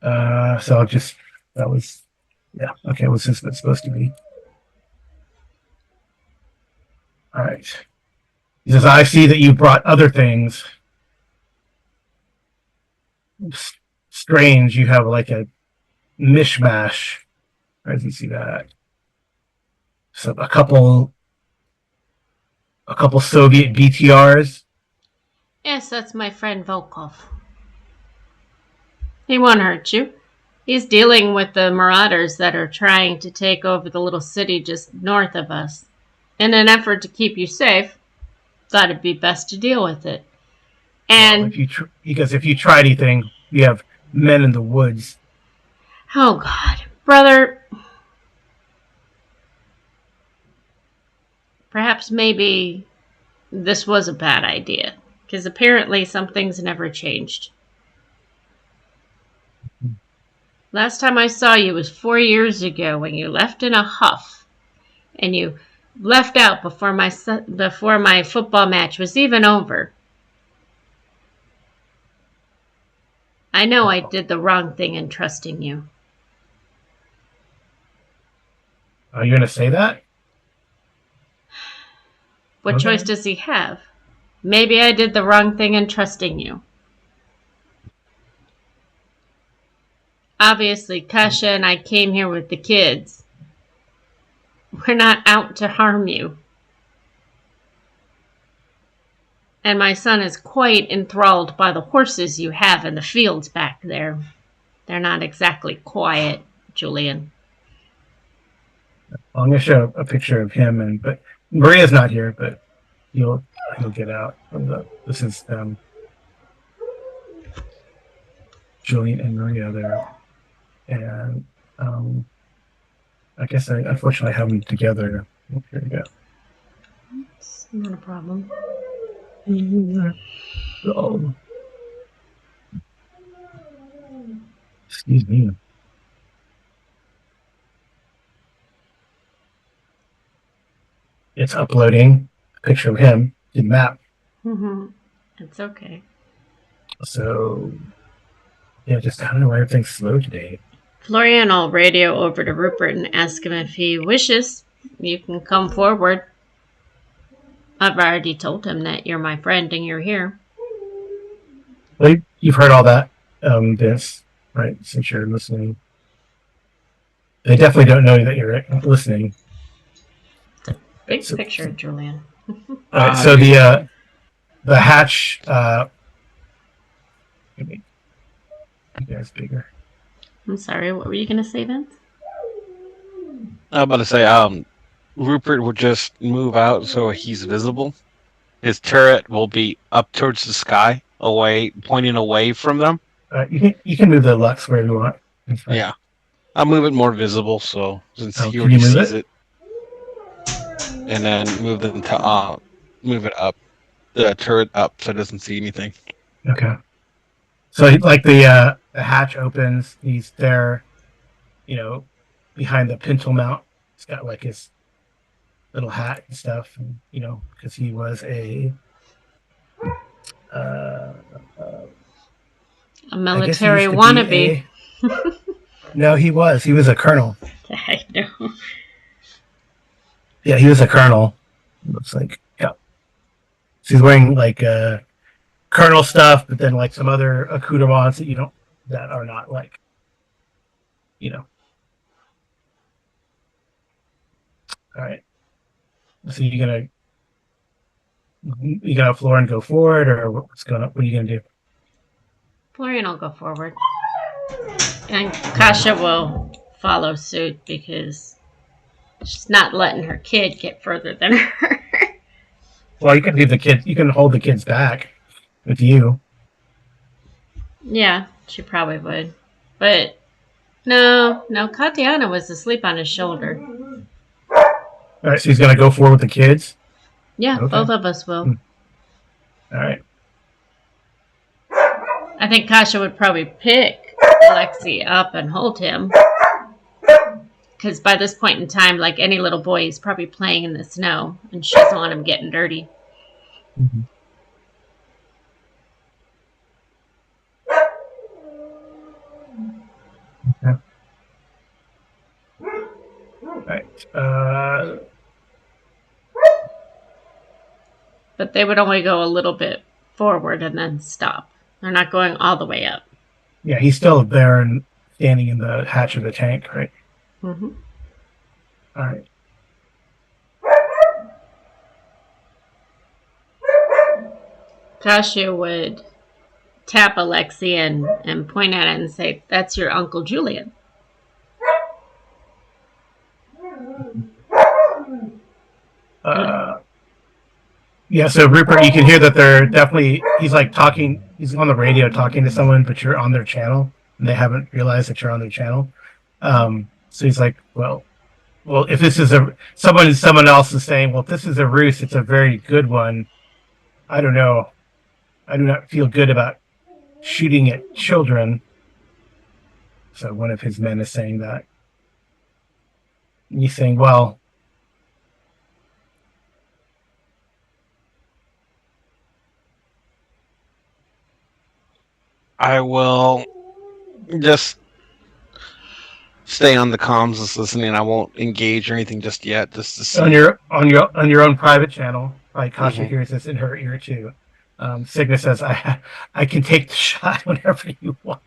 So I'll just, that was, yeah, okay, what's this supposed to be? All right. He says, I see that you brought other things. Strange, you have like a mishmash. Where does he see that? So a couple Soviet BTRs.
Yes, that's my friend Volkov. He won't hurt you. He's dealing with the marauders that are trying to take over the little city just north of us. In an effort to keep you safe, thought it'd be best to deal with it.
Well,
And
because if you try anything, you have men in the woods.
oh God, brother, perhaps maybe this was a bad idea. Because apparently some things never changed. Last time I saw you was 4 years ago when you left in a huff. And you left out before my football match was even over. I know I did the wrong thing in trusting you.
Are you going to say that?
What
Okay.
choice does he have? Maybe I did the wrong thing in trusting you. Obviously, Kasha and I came here with the kids. We're not out to harm you. And my son is quite enthralled by the horses you have in the fields back there. They're not exactly quiet, Julian.
I'm going to show a picture of him, but Maria's not here, but he'll get out. This is Julian and Maria there, and I guess I unfortunately have them together. Here we go.
It's not a problem.
Oh, excuse me. It's uploading a picture of him to the map.
Mm-hmm. It's okay.
So, yeah, just I don't know why everything's slow today.
Florian will radio over to Rupert and ask him if he wishes. You can come forward. I've already told him that you're my friend and you're here.
Well, you've heard all that, Vince, right? Since you're listening. They definitely don't know that you're listening.
Big picture, Julian.
So the hatch. You guys bigger.
I'm sorry. What were you going to say, Vince?
I was about to say, Rupert would just move out so he's visible. His turret will be up towards the sky, pointing away from them.
You can move the Lux wherever you want.
Yeah, I'll move it more visible, so since he
can
already
you move
sees it, and then move it up, the turret up, so it doesn't see anything.
Okay. So like the hatch opens, he's there, behind the pintle mount. He's got like his little hat and stuff, and, because he was a
military wannabe.
No, he was a colonel.
I know.
Yeah, he was a colonel. Looks like, yeah. So he's wearing like colonel stuff, but then like some other accoutrements that are not like, All right. So you gonna have Florin go forward, or what's going on? What are you gonna do?
Florian will go forward, and Kasha will follow suit because she's not letting her kid get further than her.
Well, you can leave the kids. You can hold the kids back with you.
Yeah, she probably would, but no, Katiana was asleep on his shoulder.
All right, so he's gonna go forward with the kids.
Yeah, okay. Both of us will.
All right.
I think Kasha would probably pick Alexei up and hold him. Because by this point in time, like any little boy, he's probably playing in the snow. And she doesn't want him getting dirty.
Mm-hmm. Okay. All right.
But they would only go a little bit forward and then stop. They're not going all the way up.
Yeah, he's still there and standing in the hatch of the tank, right?
Mm-hmm.
All right.
Kasha would tap Alexi and point at it and say, "That's your Uncle Julian."
Yeah, so Rupert, you can hear that they're definitely, he's like talking, he's on the radio talking to someone, but you're on their channel, and they haven't realized that you're on their channel. So he's like, well, if this is someone else is saying, well, if this is a ruse, it's a very good one. I don't know. I do not feel good about shooting at children. So one of his men is saying that. And he's saying, well,
I will just stay on the comms, just listening. I won't engage or anything just yet, just to see.
On your own private channel, like Kasha
Mhm.
hears this in her ear too. Cigna says, I can take the shot whenever you want.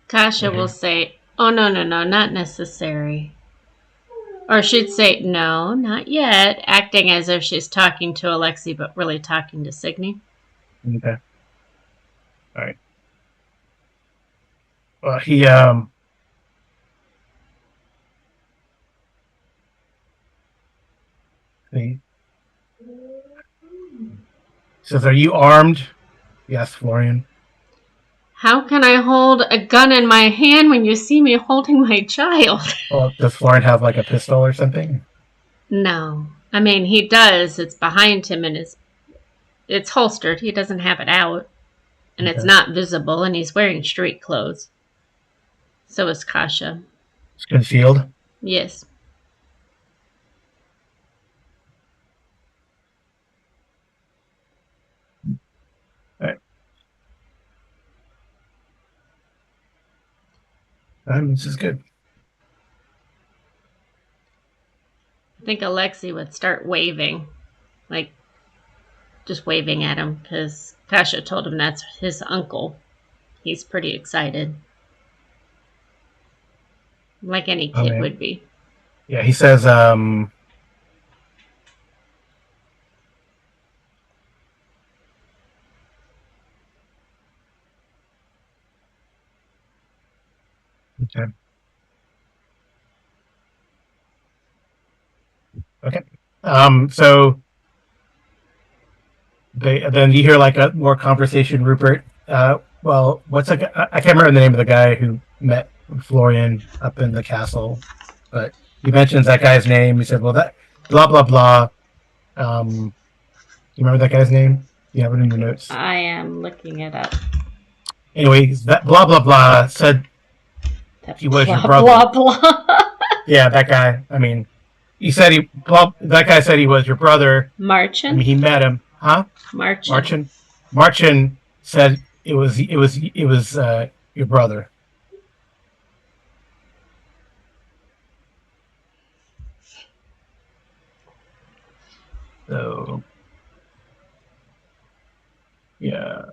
Kasha will say, "Oh, no, no, no, not necessary." Or she'd say, "No, not yet," acting as if she's talking to Alexi, but really talking to Signy.
Okay. All right. Well, he says, "Are you armed?" Yes, Florian.
"How can I hold a gun in my hand when you see me holding my child?"
Well, does Florian have like a pistol or something?
No. I mean, he does. It's behind him and it's holstered. He doesn't have it out. And it's
Okay.
not visible, and he's wearing street clothes. So is Kasha.
It's concealed.
Yes.
All right. This is good.
I think Alexi would start waving. Like, just waving at him because Kasha told him that's his uncle. He's pretty excited. Like any kid would be.
Yeah, he says, okay. Okay. So then you hear like a more conversation, Rupert. Well, I can't remember the name of the guy who met Florian up in the castle, but he mentions that guy's name. He said, well, that blah, blah, blah. You remember that guy's name? You have it in your notes.
I am looking it up.
Anyway, that blah, blah, blah said he was your brother.
Blah, blah.
Yeah, that guy. I mean, that guy said he was your brother.
Marchin?
I mean, he met him. Huh?
Marchin.
Marchin said it was your brother. So, yeah.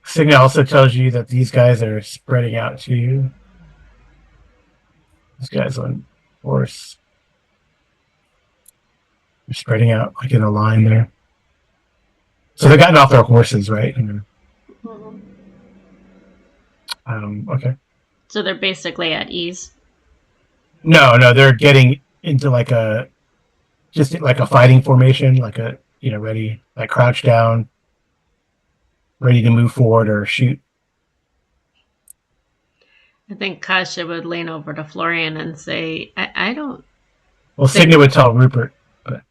Signa also tells you that these guys are spreading out to you. These guys on horse. They're spreading out like in a line there. So they've gotten off their horses, right? Okay.
So they're basically at ease.
No, they're getting into like a fighting formation, like ready, like crouch down, ready to move forward or shoot.
I think Kasha would lean over to Florian and say, I don't.
Well, Signa would tell Rupert, but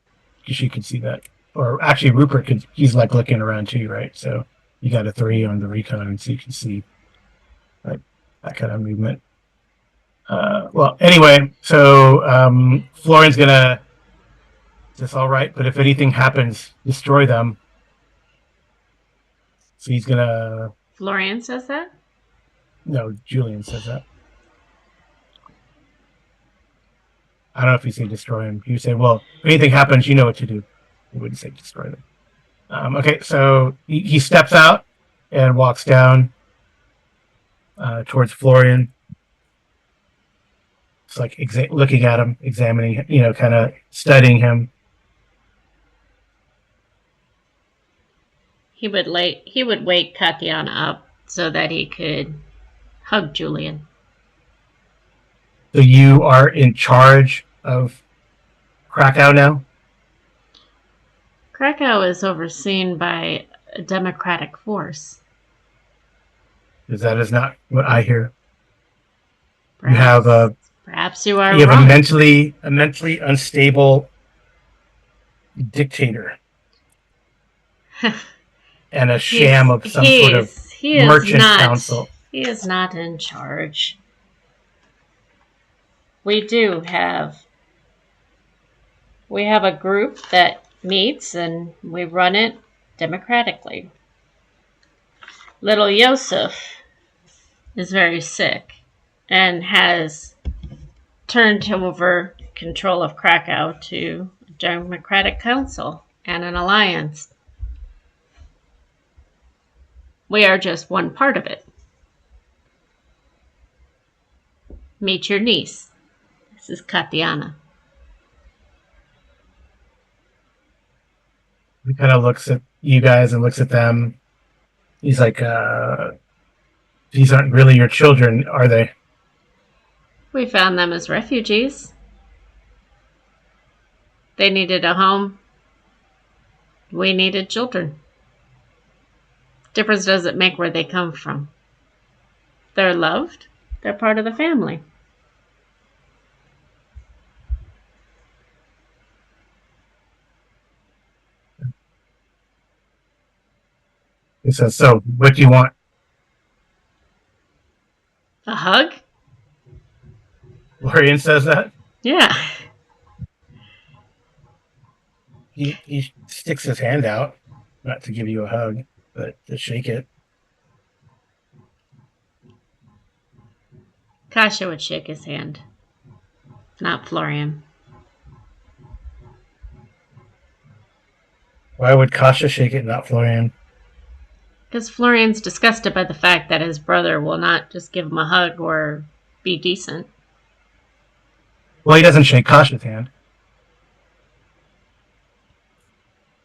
she could see that. Or actually, Rupert he's like looking around too, right? So you got a 3 on the recon, so you can see like that kind of movement. Well, anyway, so Florian's gonna. Is this all right? But if anything happens, destroy them. So he's gonna.
Florian says that?
No, Julian says that. I don't know if he said destroy him. He would say, well, if anything happens, you know what to do. He wouldn't say destroy them. Okay, so he steps out and walks down towards Florian. It's like looking at him, examining, kind of studying him.
He would wake Katiana up so that he could hug Julian.
So you are in charge of Krakow now?
Krakow is overseen by a democratic force.
Because that is not what I hear.
Perhaps, perhaps you are
you have
wrong.
a mentally unstable dictator and a sham of some sort of merchant council.
He is not in charge. We have a group that meets and we run it democratically. Little Yosef is very sick and has turned over control of Krakow to a democratic council and an alliance. We are just one part of it. Meet your niece. This is Katiana.
He kind of looks at you guys and looks at them. He's like, these aren't really your children, are they?
We found them as refugees. They needed a home. We needed children. Difference doesn't make where they come from. They're loved. They're part of the family.
He says, so what do you want?
A hug?
Florian says that?
Yeah.
He sticks his hand out, not to give you a hug, but to shake it.
Kasha would shake his hand, not Florian.
Why would Kasha shake it, not Florian?
Because Florian's disgusted by the fact that his brother will not just give him a hug or be decent.
Well, he doesn't shake Kasha's hand.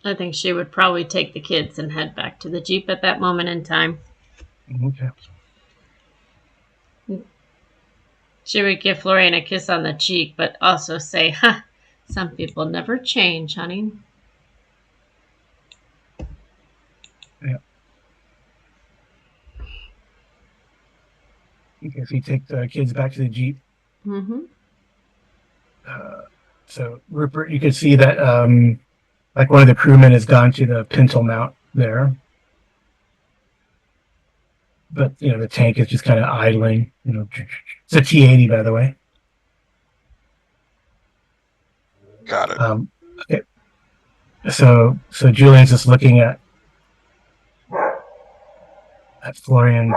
I think she would probably take the kids and head back to the Jeep at that moment in time.
Okay.
She would give Florian a kiss on the cheek, but also say, "Ha, some people never change, honey."
Yeah. Okay, so you take the kids back to the Jeep.
Mm-hmm.
So Rupert, you can see that like one of the crewmen has gone to the pintle mount there. But, the tank is just kind of idling. It's a T-80, by the way.
Got it.
Okay. So Julian's just looking at Florian.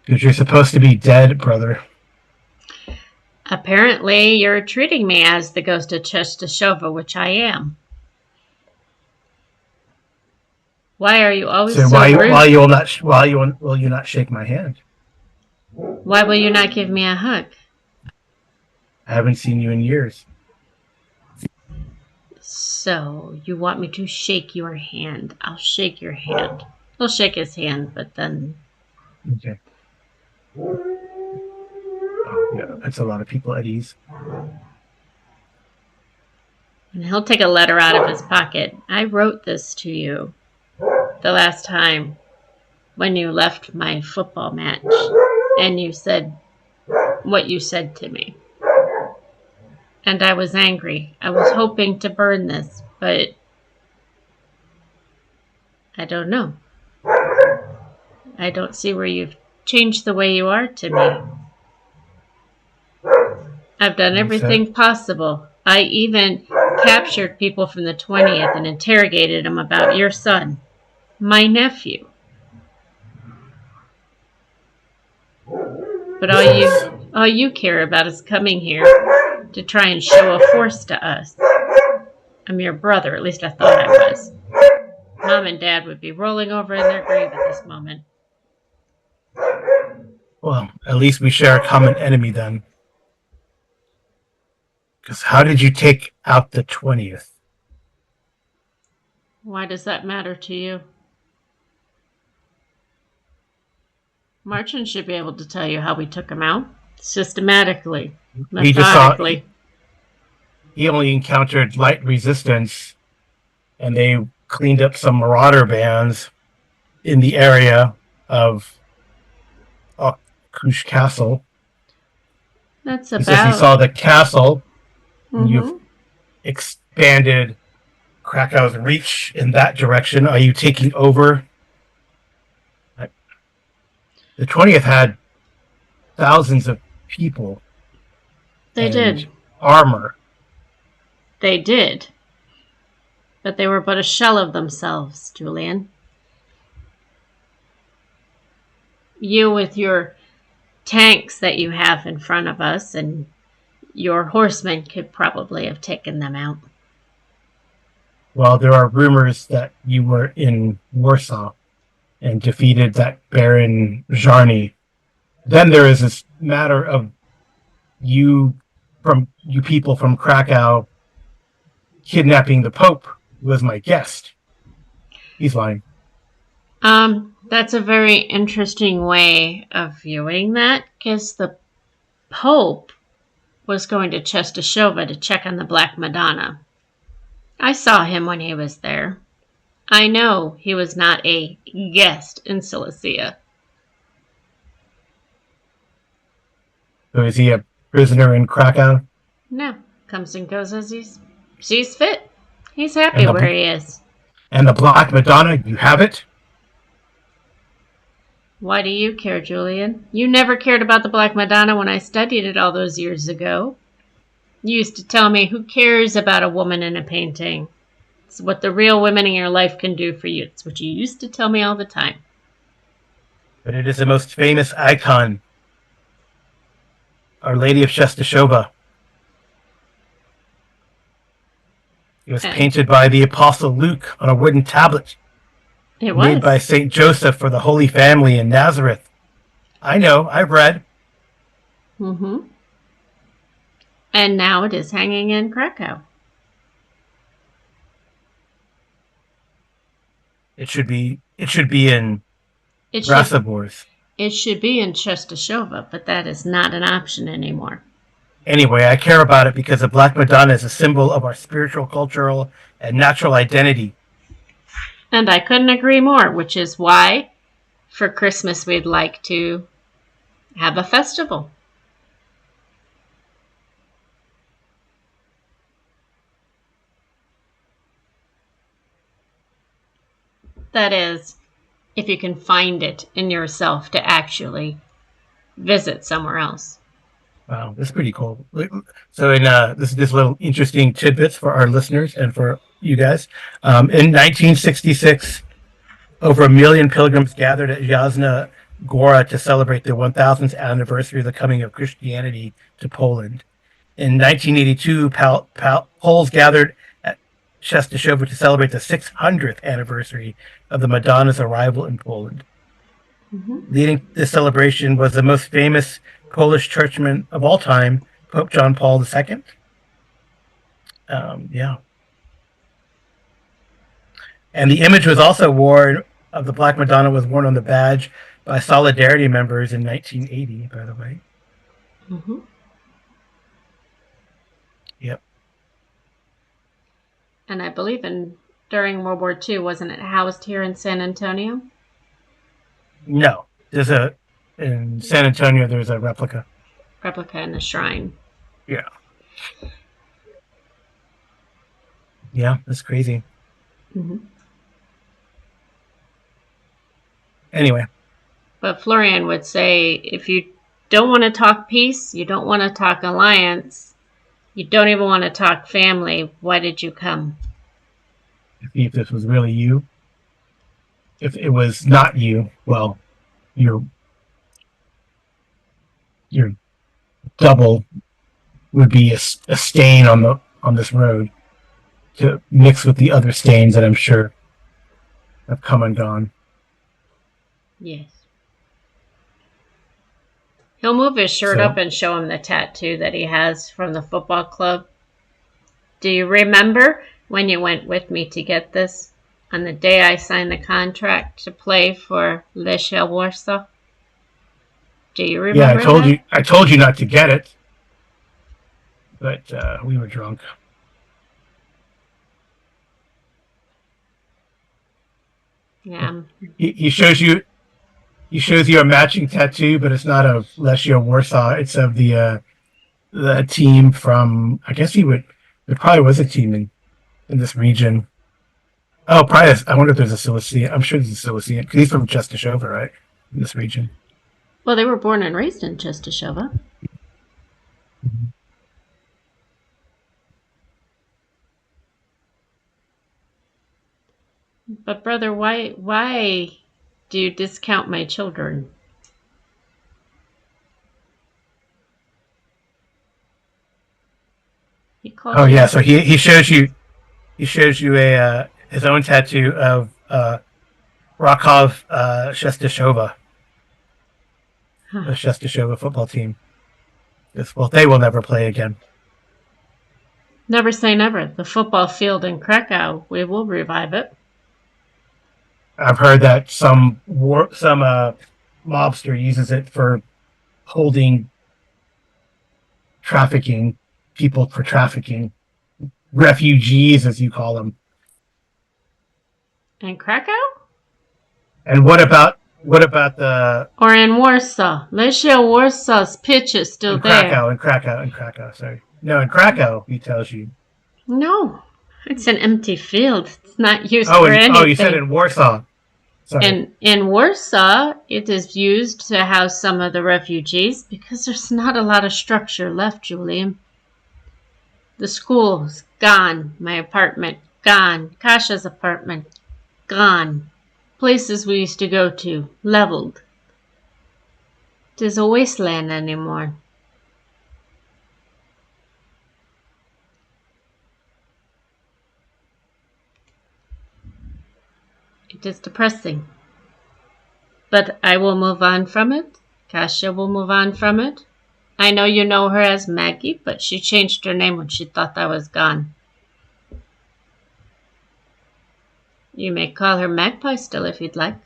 Because you're supposed to be dead, brother.
Apparently, you're treating me as the ghost of Chestashova, which I am. Why are you always so rude?
Why will you not shake my hand?
Why will you not give me a hug?
I haven't seen you in years.
So, you want me to shake your hand? I'll shake your hand. He'll shake his hand, but then...
Okay. Oh, yeah, that's a lot of people at ease.
And he'll take a letter out of his pocket. I wrote this to you the last time when you left my football match and you said what you said to me. And I was angry. I was hoping to burn this, but I don't know. I don't see where you've changed the way you are to me. I've done everything possible. I even captured people from the 20th and interrogated them about your son, my nephew. But all you care about is coming here to try and show a force to us. I'm your brother, at least I thought I was. Mom and Dad would be rolling over in their grave at this moment.
Well, at least we share a common enemy then. Because how did you take out the 20th?
Why does that matter to you? Martin should be able to tell you how we took him out. Systematically,
He just saw
methodically.
he only encountered light resistance, and they cleaned up some marauder bands in the area of Kush Castle.
That's
He says he
about.
saw the castle, and you've
Mm-hmm.
expanded Krakow's reach in that direction. Are you taking over? The 20th had thousands of people
They
and
did.
armor.
They did. But they were but a shell of themselves, Julian. You with your tanks that you have in front of us and your horsemen could probably have taken them out.
Well, there are rumors that you were in Warsaw and defeated that Baron Jarny. Then there is this matter of you people from Krakow kidnapping the Pope, who was my guest. He's lying.
That's a very interesting way of viewing that, because the Pope was going to Czestochowa to check on the Black Madonna. I saw him when he was there. I know he was not a guest in Cilicia.
So is he a prisoner in Krakow?
No, comes and goes as he sees fit. He's happy where he is.
And the Black Madonna, you have it?
Why do you care, Julian? You never cared about the Black Madonna when I studied it all those years ago. You used to tell me, who cares about a woman in a painting? It's what the real women in your life can do for you. It's what you used to tell me all the time.
But it is the most famous icon, Our Lady of Czestochowa. It was painted by the Apostle Luke on a wooden tablet.
It was.
Made by St. Joseph for the Holy Family in Nazareth. I know, I've read.
Mm-hmm. And now it is hanging in Krakow.
It should be in Brasibor's.
It should be in Czestochowa, but that is not an option anymore.
Anyway, I care about it because the Black Madonna is a symbol of our spiritual, cultural, and natural identity.
And I couldn't agree more, which is why for Christmas we'd like to have a festival. That is, if you can find it in yourself to actually visit somewhere else.
Wow, that's pretty cool. So, in this little interesting tidbits for our listeners and for you guys. In 1966, over 1 million pilgrims gathered at Jasna Gora to celebrate the 1000th anniversary of the coming of Christianity to Poland. In 1982, Poles gathered at Czestochowa to celebrate the 600th anniversary of the Madonna's arrival in Poland. Mm-hmm. Leading this celebration was the most famous Polish churchman of all time, Pope John Paul II. Yeah. And the image was also worn, of the Black Madonna was worn on the badge by Solidarity members in 1980, by the way.
Mm-hmm.
Yep.
And I believe during World War II, wasn't it housed here in San Antonio?
No. In San Antonio, there's a replica.
Replica in the shrine.
Yeah. Yeah, that's crazy. Mm-hmm. Anyway.
But Florian would say, if you don't want to talk peace, you don't want to talk alliance, you don't even want to talk family, why did you come?
If this was really you. If it was not you, well, your double would be a stain on this road to mix with the other stains that I'm sure have come and gone.
Yes. He'll move his shirt up and show him the tattoo that he has from the football club. Do you remember when you went with me to get this? on the day I signed the contract to play for Lechia Warsaw. Do you
Yeah,
remember that?
I told you not to get it, but we were drunk.
Yeah.
He shows you a matching tattoo, but it's not of Lechia Warsaw. It's of the team from. I guess he would. There probably was a team in this region. Oh, probably. I wonder if there's a Silesian. I'm sure there's a Silesian because he's from Czestochowa, right? In this region.
Well, they were born and raised in Czestochowa.
Mhm.
But brother, why do you discount my children? He
Oh
calls you
yeah, so
everything.
he shows you a his own tattoo of Rakov Czestochowa, the
Huh.
Czestochowa football team. Well, they will never play again.
Never say never. The football field in Krakow, we will revive it.
I've heard that some mobster uses it for holding trafficking people for trafficking refugees, as you call them.
In Krakow?
And what about the
Or in Warsaw? Lechia Warsaw's pitch is still there.
In Krakow? Sorry, no, in Krakow. He tells you.
No, it's an empty field. It's not used
Oh,
for
and you said
anything.
in Warsaw. Sorry.
In Warsaw, it is used to house some of the refugees because there's not a lot of structure left, Julian. The school's gone. My apartment gone. Kasha's apartment gone. Places we used to go to leveled. It is a wasteland anymore. It is depressing. But I will move on from it. Kasha will move on from it. I know you know her as Maggie, but she changed her name when she thought I was gone. You may call her Magpie still if you'd like.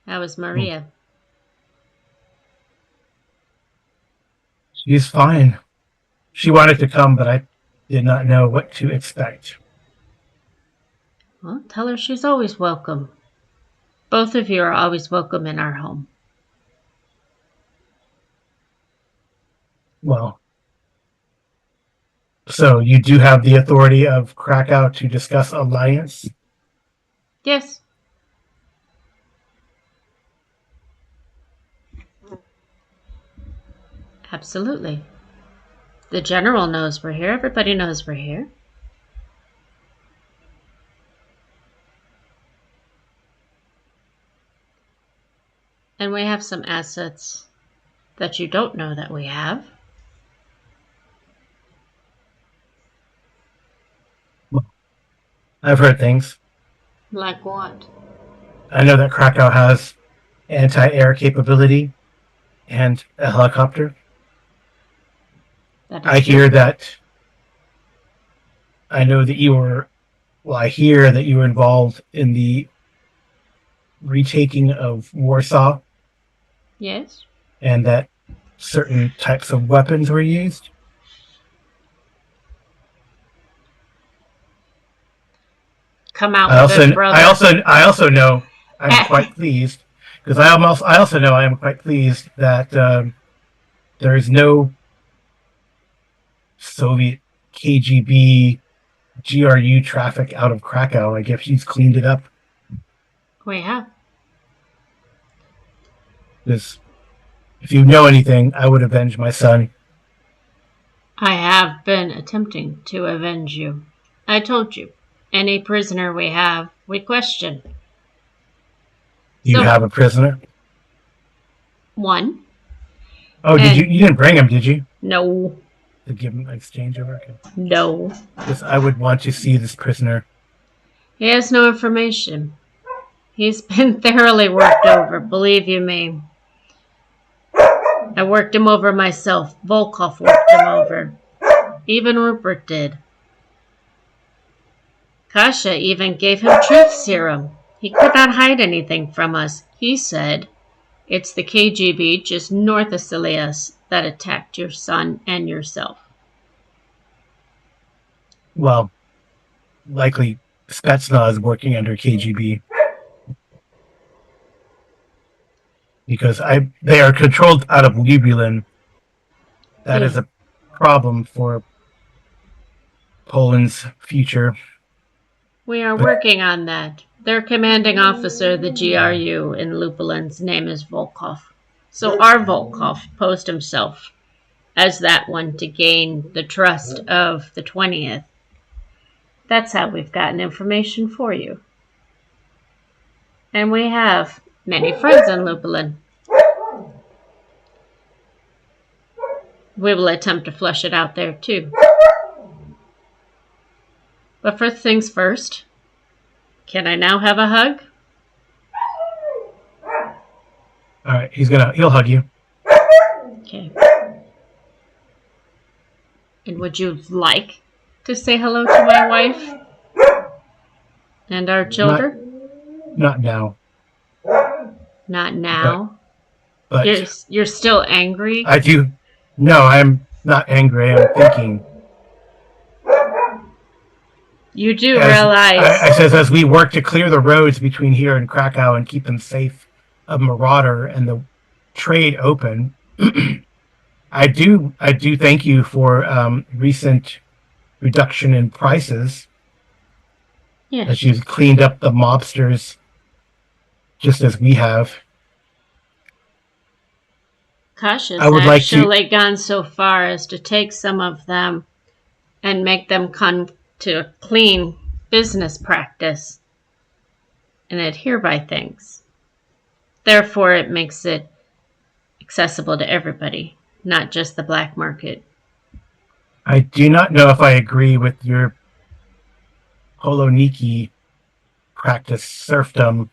That was Maria.
She's fine. She wanted to come, but I did not know what to expect.
Well, tell her she's always welcome. Both of you are always welcome in our home.
Well, so you do have the authority of Krakow to discuss alliance?
Yes. Absolutely. The general knows we're here. Everybody knows we're here. And we have some assets that you don't know that we have.
Well, I've heard things.
Like what?
I know that Krakow has anti-air capability and a helicopter.
That
I
is
hear
true.
that. I know that you were. Well, I hear that you were involved in the retaking of Warsaw,
Yes.
and that certain types of weapons were used.
Come out with it, brother.
I also know I'm quite pleased because I also know I am quite pleased that there is no Soviet KGB GRU traffic out of Krakow. I guess she's cleaned it up.
We have.
Because if you know anything, I would avenge my son.
I have been attempting to avenge you. I told you. Any prisoner we have, we question.
You have a prisoner?
One.
Oh, did you? You didn't bring him, did you?
No.
To give him an exchange over? Okay.
No.
Because I would want to see this prisoner.
He has no information. He's been thoroughly worked over, believe you me. I worked him over myself. Volkov worked him over. Even Rupert did. Kasha even gave him truth serum. He could not hide anything from us. He said, it's the KGB just north of Silius that attacked your son and yourself.
Well, likely Spetsnaz working under KGB because they are controlled out of Lublin. That is a problem for Poland's future.
We are working on that. Their commanding officer, the GRU in Lubulin's name is Volkov. So our Volkov posed himself as that one to gain the trust of the 20th. That's how we've gotten information for you. And we have many friends in Lupulin. We will attempt to flush it out there too. But first things first, can I now have a hug?
All right, he'll hug you.
Okay. And would you like to say hello to my wife and our children?
Not now.
Not now.
But
you're still angry?
I do. No, I'm not angry. I'm thinking.
You do realize.
I says, as we work to clear the roads between here and Krakow and keep them safe of Marauder and the trade open, I do thank you for recent reduction in prices.
Yeah.
As you've cleaned up the mobsters, just as we have.
Kasha's actually gone so far as to take some of them and make them come to a clean business practice and adhere by things. Therefore, it makes it accessible to everybody, not just the black market.
I do not know if I agree with your Poloniki practice serfdom.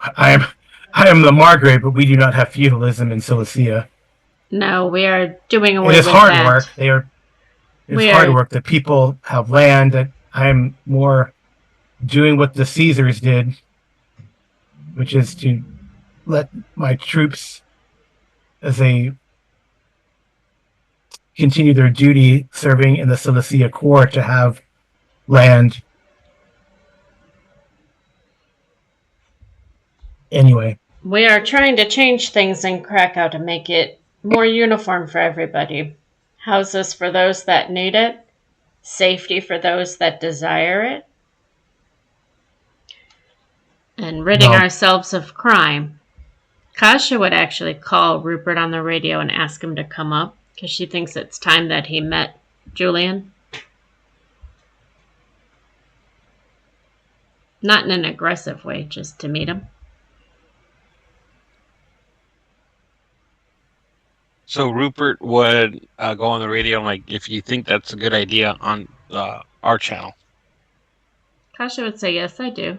I am the Margrave, but we do not have feudalism in Cilicia.
No, we are doing away with that.
It is hard work. It's hard work. The people have land. That I am more doing what the Caesars did, which is to let my troops, as they continue their duty serving in the Cilicia Corps, to have land. Anyway.
We are trying to change things in Krakow to make it more uniform for everybody. Houses for those that need it. Safety for those that desire it. And ridding ourselves of crime. Kasha would actually call Rupert on the radio and ask him to come up because she thinks it's time that he met Julian. Not in an aggressive way, just to meet him.
So Rupert would go on the radio, like, if you think that's a good idea on our channel.
Kasha would say, yes, I do.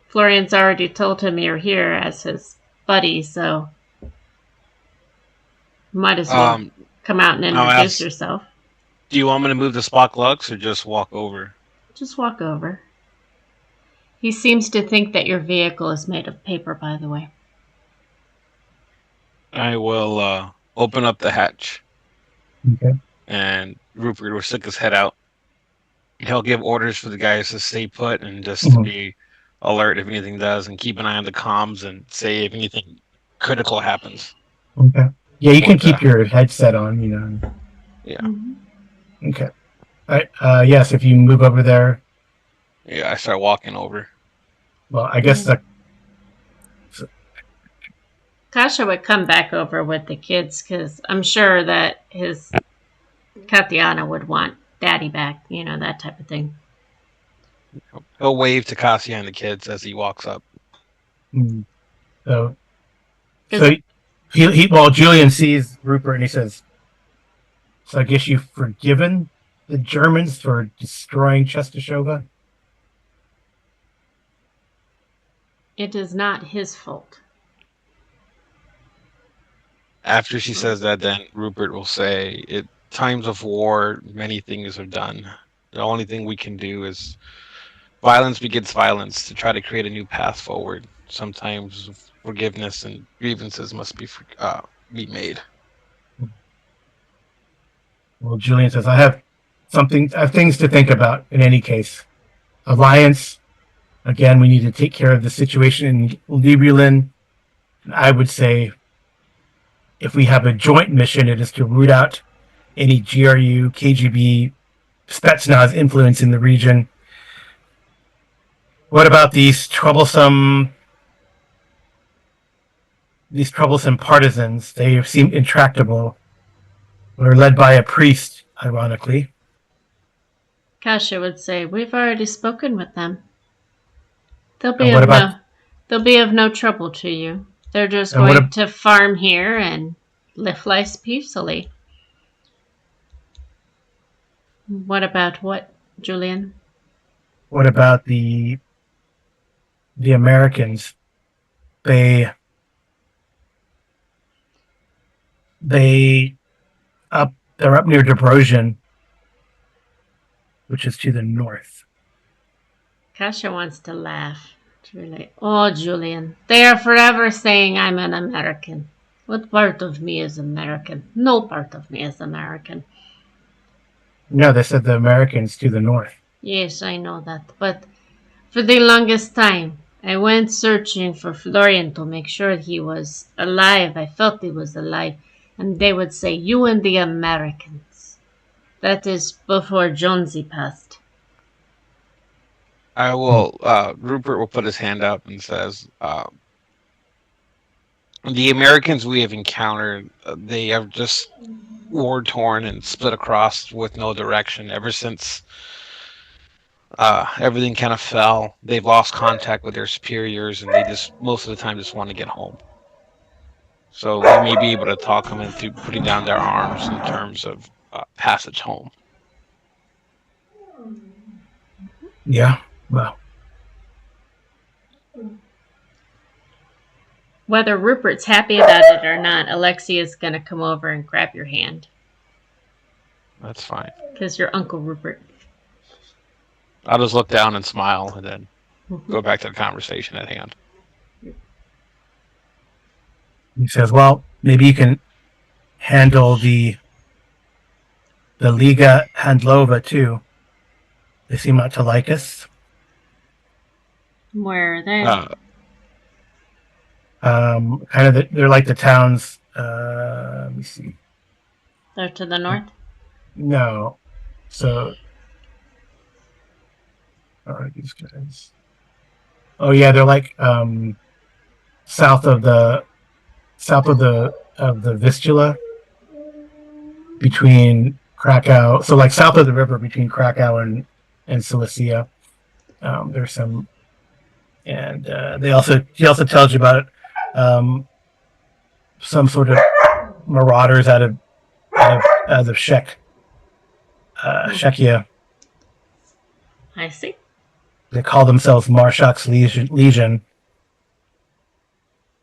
Florian's already told him you're here as his buddy, so might as well come out and introduce yourself.
Do you want me to move the Spock Lux or just walk over?
Just walk over. He seems to think that your vehicle is made of paper, by the way.
I will open up the hatch.
Okay.
And Rupert will stick his head out. He'll give orders for the guys to stay put and just to be alert if anything does, and keep an eye on the comms and say if anything critical happens.
Okay. Yeah, you can keep your headset on, you know.
Yeah.
Mm-hmm.
Okay. All right. Yes, if you move over there.
Yeah, I start walking over.
Well, I guess
Kasha would come back over with the kids because I'm sure that his Katiana would want daddy back, you know, that type of thing.
He'll wave to Cassia and the kids as he walks up.
So Julian sees Rupert and he says, so I guess you've forgiven the Germans for destroying Czestochowa?
It is not his fault.
After she says that, then Rupert will say, times of war, many things are done. The only thing we can do is violence begets violence to try to create a new path forward. Sometimes forgiveness and grievances must be made.
Well, Julian says, I have things to think about in any case. Alliance, again, we need to take care of the situation in Libulin. I would say if we have a joint mission, it is to root out any GRU, KGB, Spetsnaz influence in the region. What about these troublesome partisans? They seem intractable. They're led by a priest, ironically.
Kasha would say, "We've already spoken with them. They'll be
And what about
they'll be of no trouble to you. They're just
and what
going
ab-
to farm here and live life peacefully." What about what, Julian?
what about the Americans? They they're up near Dobrosian, which is to the north.
Kasha wants to laugh. Really, oh, Julian, they are forever saying I'm an American. What part of me is American? No part of me is American.
No, they said the Americans to the north.
Yes, I know that, but for the longest time, I went searching for Florian to make sure he was alive. I felt he was alive. And they would say, "You and the Americans." That is before Jonesy passed.
I will. Rupert will put his hand up and says, "The Americans we have encountered, they have just war torn and split across with no direction ever since." Everything kind of fell. They've lost contact with their superiors, and they just most of the time just want to get home. So we may be able to talk them into putting down their arms in terms of passage home.
Yeah, well,
Whether Rupert's happy about it or not, Alexia is going to come over and grab your hand.
That's fine.
Because you're Uncle Rupert.
I'll just look down and smile, and then go back to the conversation at hand.
he says, well, maybe you can handle the Liga Handlova too. They seem not to like us.
Where are they?
They're like the towns. Let me see.
They're to the north?
No, so these guys. Oh yeah, they're like south of the Vistula, between Krakow. So like south of the river between Krakow and Silesia. There's some, and he also tells you about some sort of marauders out of Czechia.
I see.
They call themselves Marshak's Legion.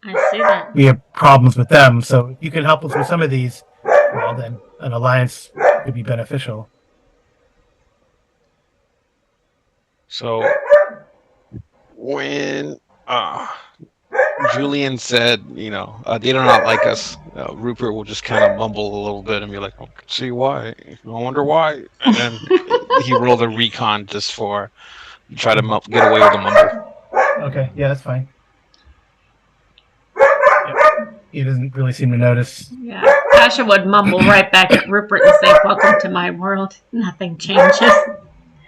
I see that.
We have problems with them, so if you can help us with some of these, well, then an alliance would be beneficial.
So when Julian said, they do not like us, Rupert will just kind of mumble a little bit and be like, "I can see why. I wonder why." And then he rolled a recon just for try to get away with the mumble.
Okay, yeah, that's fine. Yep. He doesn't really seem to notice.
Yeah, Tasha would mumble right back at Rupert and say, "Welcome to my world. Nothing changes."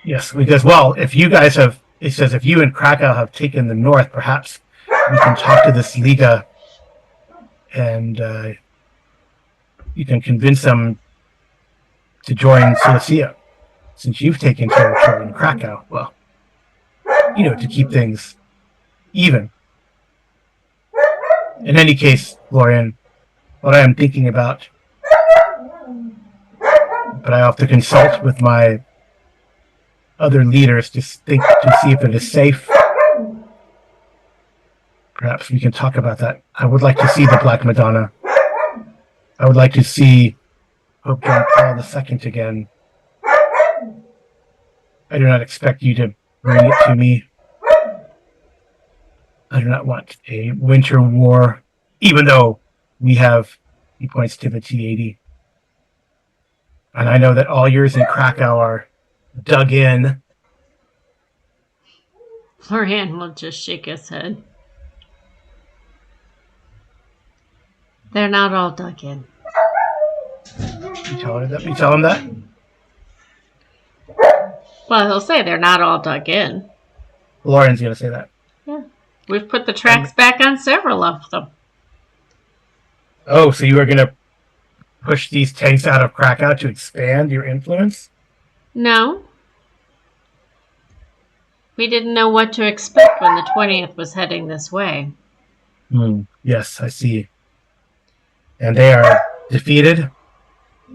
Yes, because, well, if you guys have, it says, if you and Krakow have taken the north, perhaps we can talk to this Liga and you can convince them to join Silesia, since you've taken territory in Krakow. Well, to keep things even. In any case, Florian, what I am thinking about, but I have to consult with my other leaders to see if it is safe. Perhaps we can talk about that. I would like to see the Black Madonna. I would like to see Pope John Paul II again. I do not expect you to bring it to me. I do not want a winter war, even though we have, he points to the T-80. And I know that all yours in Krakow are dug in.
Florian will just shake his head. They're not all dug in.
You tell him that? You tell him that?
Well, he'll say they're not all dug in.
Lauren's going to say that.
Yeah. We've put the tracks back on several of them.
Oh, so you are going to push these tanks out of Krakow to expand your influence?
No. We didn't know what to expect when the 20th was heading this way.
Yes, I see. And they are defeated,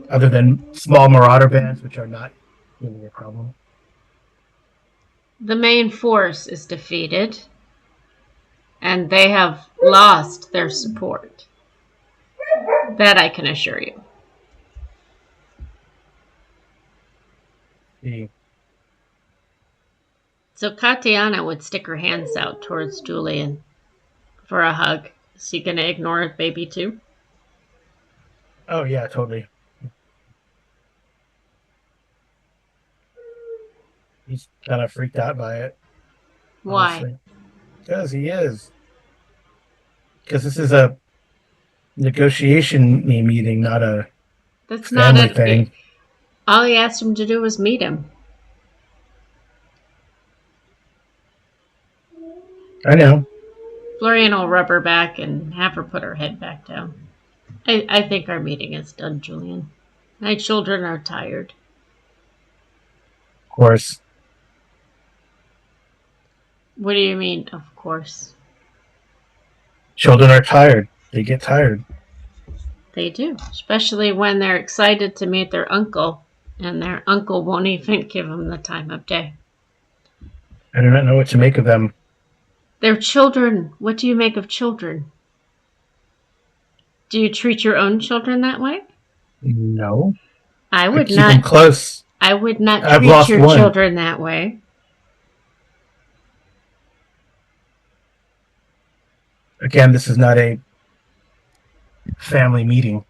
other than small marauder bands, which are not really a problem.
The main force is defeated, and they have lost their support. That I can assure you.
See.
So Katiana would stick her hands out towards Julian for a hug. Is he going to ignore baby too?
Oh, yeah, totally. He's kind of freaked out by it.
Why?
Honestly. Because he is. Because this is a negotiation meeting, not a
That's
family
not
thing.
All he asked him to do was meet him.
I know.
Florian will rub her back and have her put her head back down. I think our meeting is done, Julian. My children are tired.
Of course.
What do you mean, of course?
Children are tired. They get tired.
They do, especially when they're excited to meet their uncle, and their uncle won't even give them the time of day.
I do not know what to make of them.
They're children. What do you make of children? Do you treat your own children that way?
No.
I would
keep
not.
them close.
I would not
I've
treat
lost
your
one.
children that way.
Again, this is not a family meeting.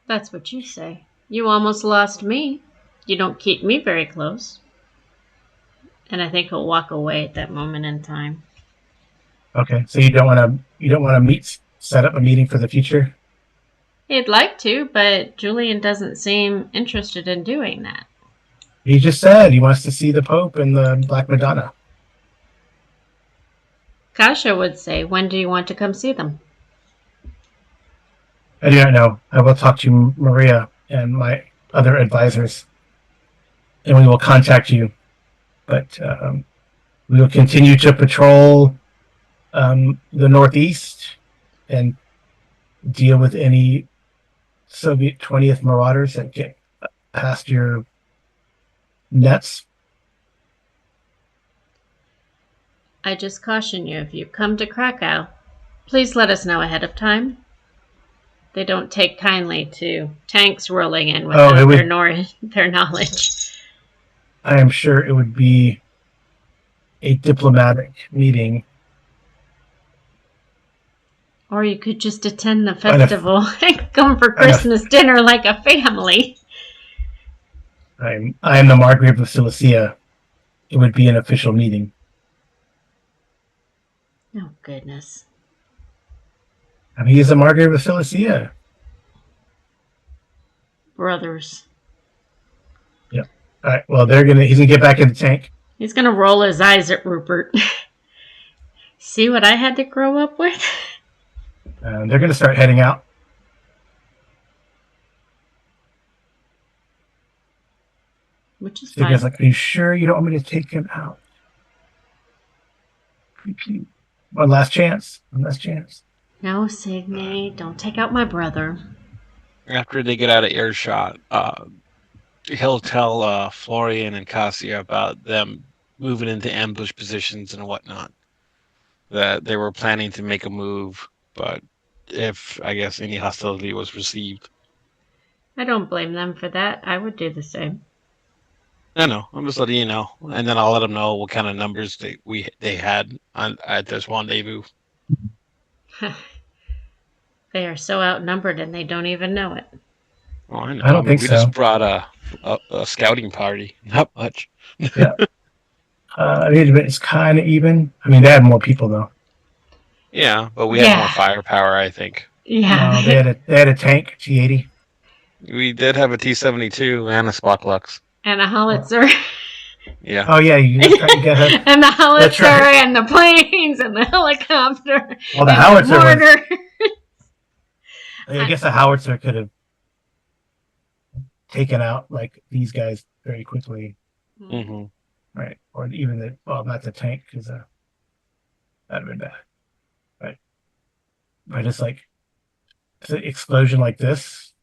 That's what you say. You almost lost me. You don't keep me very close. And I think he'll walk away at that moment in time.
Okay, so you don't want to set up a meeting for the future?
He'd like to, but Julian doesn't seem interested in doing that.
He just said he wants to see the Pope and the Black Madonna.
Kasha would say, when do you want to come see them?
I do not know. I will talk to Maria and my other advisors, and we will contact you. But we will continue to patrol the Northeast and deal with any Soviet 20th marauders that get past your nets.
I just caution you, if you come to Krakow, please let us know ahead of time. They don't take kindly to tanks rolling in without their knowledge.
I am sure it would be a diplomatic meeting.
Or you could just attend the festival and come for Christmas dinner like a family.
I am the Margrave of Silesia. It would be an official meeting.
Oh, goodness.
I mean, he's the Margrave of Silesia.
Brothers.
Yep. All right. Well, he's gonna get back in the tank.
He's gonna roll his eyes at Rupert. See what I had to grow up with?
They're gonna start heading out.
Which is
so
fine.
Like, are you sure you don't want me to take him out? One last chance.
No, Signe, don't take out my brother.
After they get out of earshot, he'll tell Florian and Cassia about them moving into ambush positions and whatnot. That they were planning to make a move, but if, I guess, any hostility was received.
I don't blame them for that. I would do the same.
I know. I'm just letting you know, and then I'll let them know what kind of numbers they had at this rendezvous.
They are so outnumbered and they don't even know it.
Oh, I know.
I
I
don't
mean,
think
we just
so.
brought a scouting party. Not much.
Yeah. It's kind of even. I mean, they had more people though.
Yeah, but we had more
Yeah.
firepower, I think.
No,
Yeah.
they had a tank G80.
We did have a T-72 and a Spotlux.
And a howitzer.
Yeah.
Oh yeah, that's right. You got her.
And the
That's
howitzer
right.
and the planes and the helicopter
Well, the
and the
howitzer was.
mortar.
I guess the howitzer could have taken out like these guys very quickly,
Hmm.
right? Or even the not the tank because that'd have been bad, right? But it's like it's an explosion like this,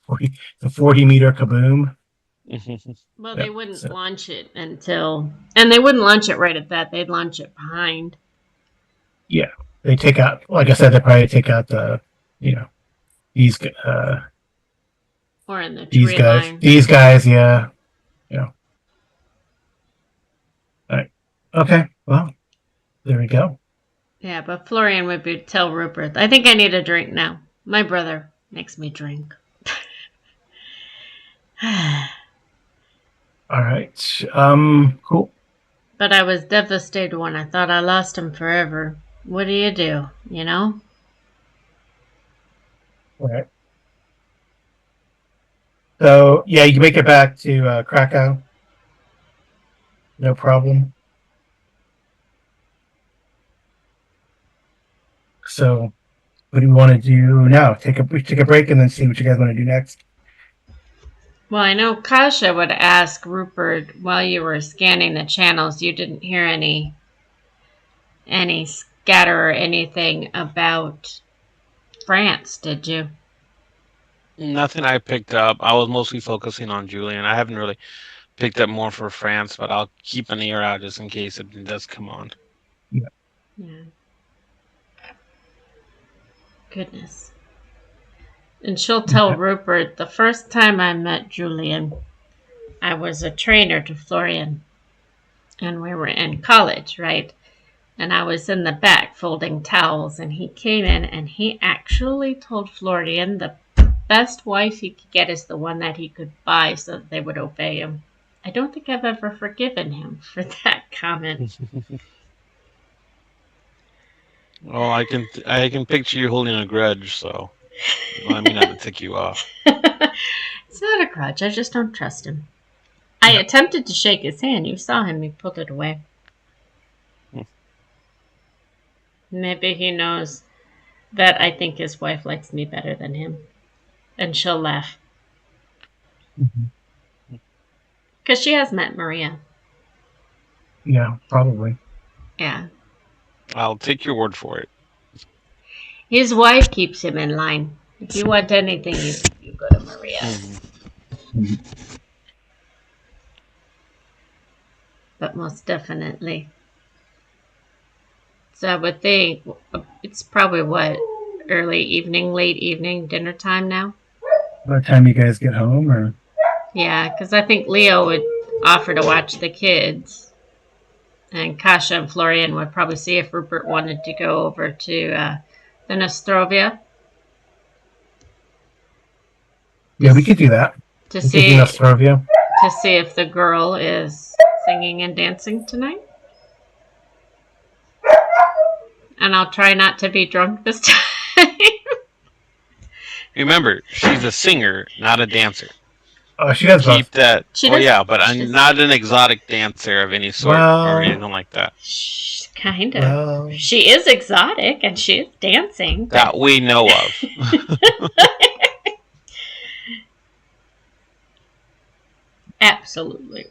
40-meter kaboom.
Well, they
Yep.
wouldn't
So
launch it until, and they wouldn't launch it right at that. They'd launch it behind.
yeah, they take out. Like I said, they probably take out you know, these
Or in the tree line.
these guys. Yeah, you know. All right. Okay. Well, there we go.
Yeah, but Florian would tell Rupert, I think I need a drink now. My brother makes me drink.
All right. Cool.
But I was devastated when I thought I lost him forever. What do? You know?
All right. So yeah, you can make it back to Krakow. No problem. So what do you want to do now? Take a break and then see what you guys want to do next.
Well, I know Kasha would ask Rupert while you were scanning the channels. You didn't hear any scatter or anything about France, did you?
Nothing I picked up. I was mostly focusing on Julian. I haven't really picked up more for France, but I'll keep an ear out just in case it does come on.
Yeah.
Yeah. Goodness. And she'll tell
Okay.
Rupert, the first time I met Julian, I was a trainer to Florian. And we were in college, right? And I was in the back folding towels, and he came in and he actually told Florian the best wife he could get is the one that he could buy so that they would obey him. I don't think I've ever forgiven him for that comment.
Well, I can picture you holding a grudge, so I mean not to tick you off.
It's not a grudge, I just don't trust him. I attempted to shake his hand. You saw him, he pulled it away. Maybe he knows that I think his wife likes me better than him. And she'll laugh. Because she has met Maria.
Yeah, probably.
Yeah.
I'll take your word for it.
His wife keeps him in line. If you want anything, you go to Maria.
Mm-hmm.
But most definitely. So I would think it's probably early evening, late evening, dinner time now?
By the time you guys get home, or?
Yeah, because I think Leo would offer to watch the kids. And Kasha and Florian would probably see if Rupert wanted to go over to the Nostrovia.
Yeah, we could do that.
To
We
see,
could do Nostrovia.
to see if the girl is singing and dancing tonight. And I'll try not to be drunk this time.
Remember, she's a singer, not a dancer.
Oh, she does
Keep
both.
that.
She
Oh
does-
yeah, but I'm
does-
not an exotic dancer of any sort or anything like that.
Kind of.
Well,
She is exotic and she is dancing.
That we know of.
Absolutely.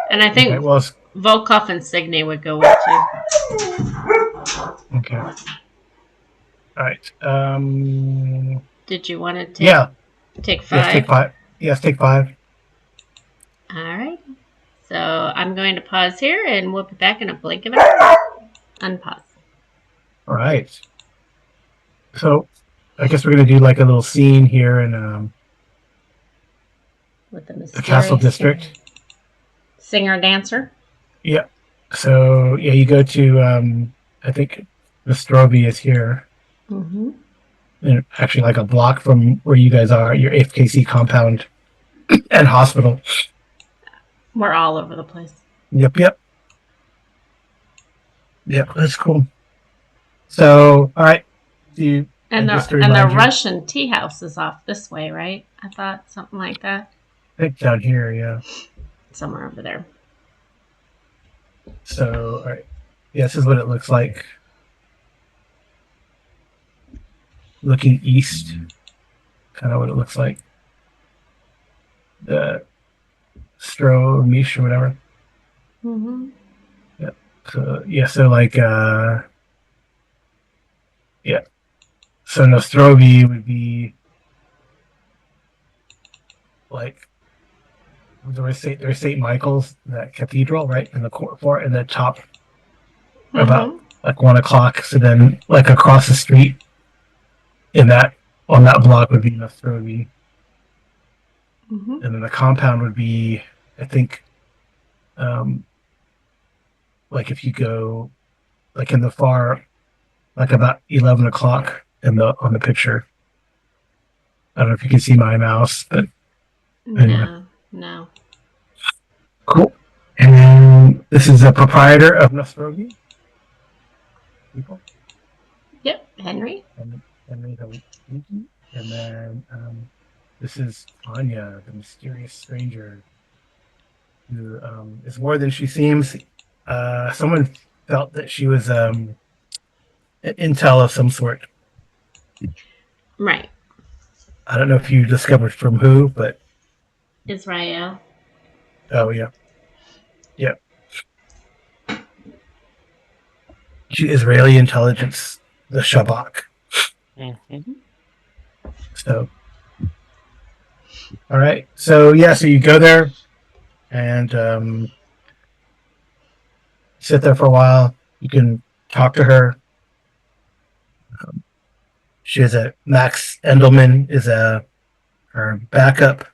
And I think
okay, well,
Volkov and Signe would go with too.
okay. All right.
Did you want to take,
Yeah.
take
Yes,
five?
take five. Yes, take five.
All right. So I'm going to pause here and we'll be back in a blink of an eye. Unpause.
All right. So I guess we're gonna do like a little scene here in
With the
the Castle
mysterious
District.
singer dancer.
Yeah. So yeah, you go to I think Nostrovia is here.
Mm-hmm.
And actually like a block from where you guys are, your FKC compound and hospital.
We're all over the place.
Yep, yep. Yep, that's cool. So all right. And just to
And the
remind you,
Russian tea house is off this way, right? I thought something like that.
I think down here, yeah.
Somewhere over there.
So all right. Yeah, this is what it looks like. Looking east, kind of what it looks like. The Stromish or whatever.
Mm-hmm.
Yeah. So yeah, so like yeah. So Nostrovi would be like there's St. Michael's, that cathedral, right? In the court in the top about
Mm-hmm.
like 1 o'clock. So then like across the street in that on that block would be Nostrovi.
Mm-hmm.
And then the compound would be I think um like if you go like in the far like about 11 o'clock in the on the picture. I don't know if you can see my mouse, but anyway.
No, no.
Cool. And this is a proprietor of Nostrogi. People.
Yep, Henry.
And Henry the Leaky. And then this is Anya, the mysterious stranger, who is more than she seems. Someone felt that she was an intel of some sort.
Right.
I don't know if you discovered from who, but
Israel.
oh yeah, yeah. She Israeli intelligence, the Shabak.
Mm-hmm.
So all right, so yeah, so you go there and sit there for a while. You can talk to her. She is a Max Endelman is a her backup.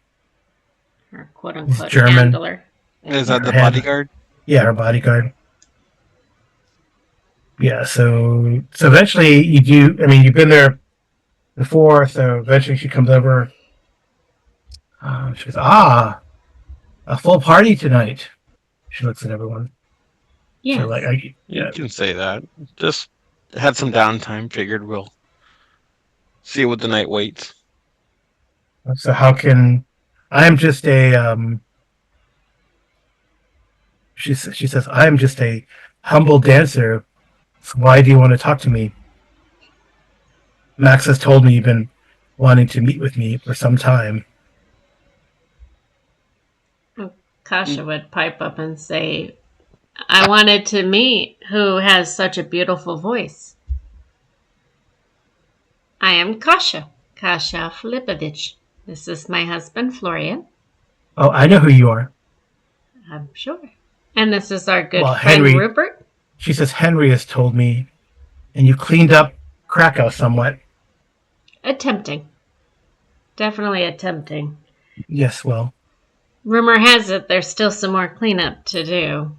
Her quote
He's
unquote
German.
handler.
Is
Yeah,
that
her
the
hand,
bodyguard?
yeah, her bodyguard. Yeah, so eventually you do. I mean, you've been there before, so eventually she comes over. She goes, a full party tonight. She looks at everyone. So
Yes.
like,
You
yeah.
can say that. Just had some downtime. Figured we'll see what the night waits.
So how can I'm just a she says I'm just a humble dancer. So why do you want to talk to me? Max has told me you've been wanting to meet with me for some time.
Kasha would pipe up and say, I wanted to meet who has such a beautiful voice. I am Kasha, Kasha Filipovich. This is my husband, Florian.
Oh, I know who you are.
I'm sure. And this is our good
Well,
friend,
Henry.
Rupert.
She says Henry has told me, and you cleaned up Krakow somewhat.
Attempting. Definitely attempting.
Yes, well,
Rumor has it there's still some more cleanup to do.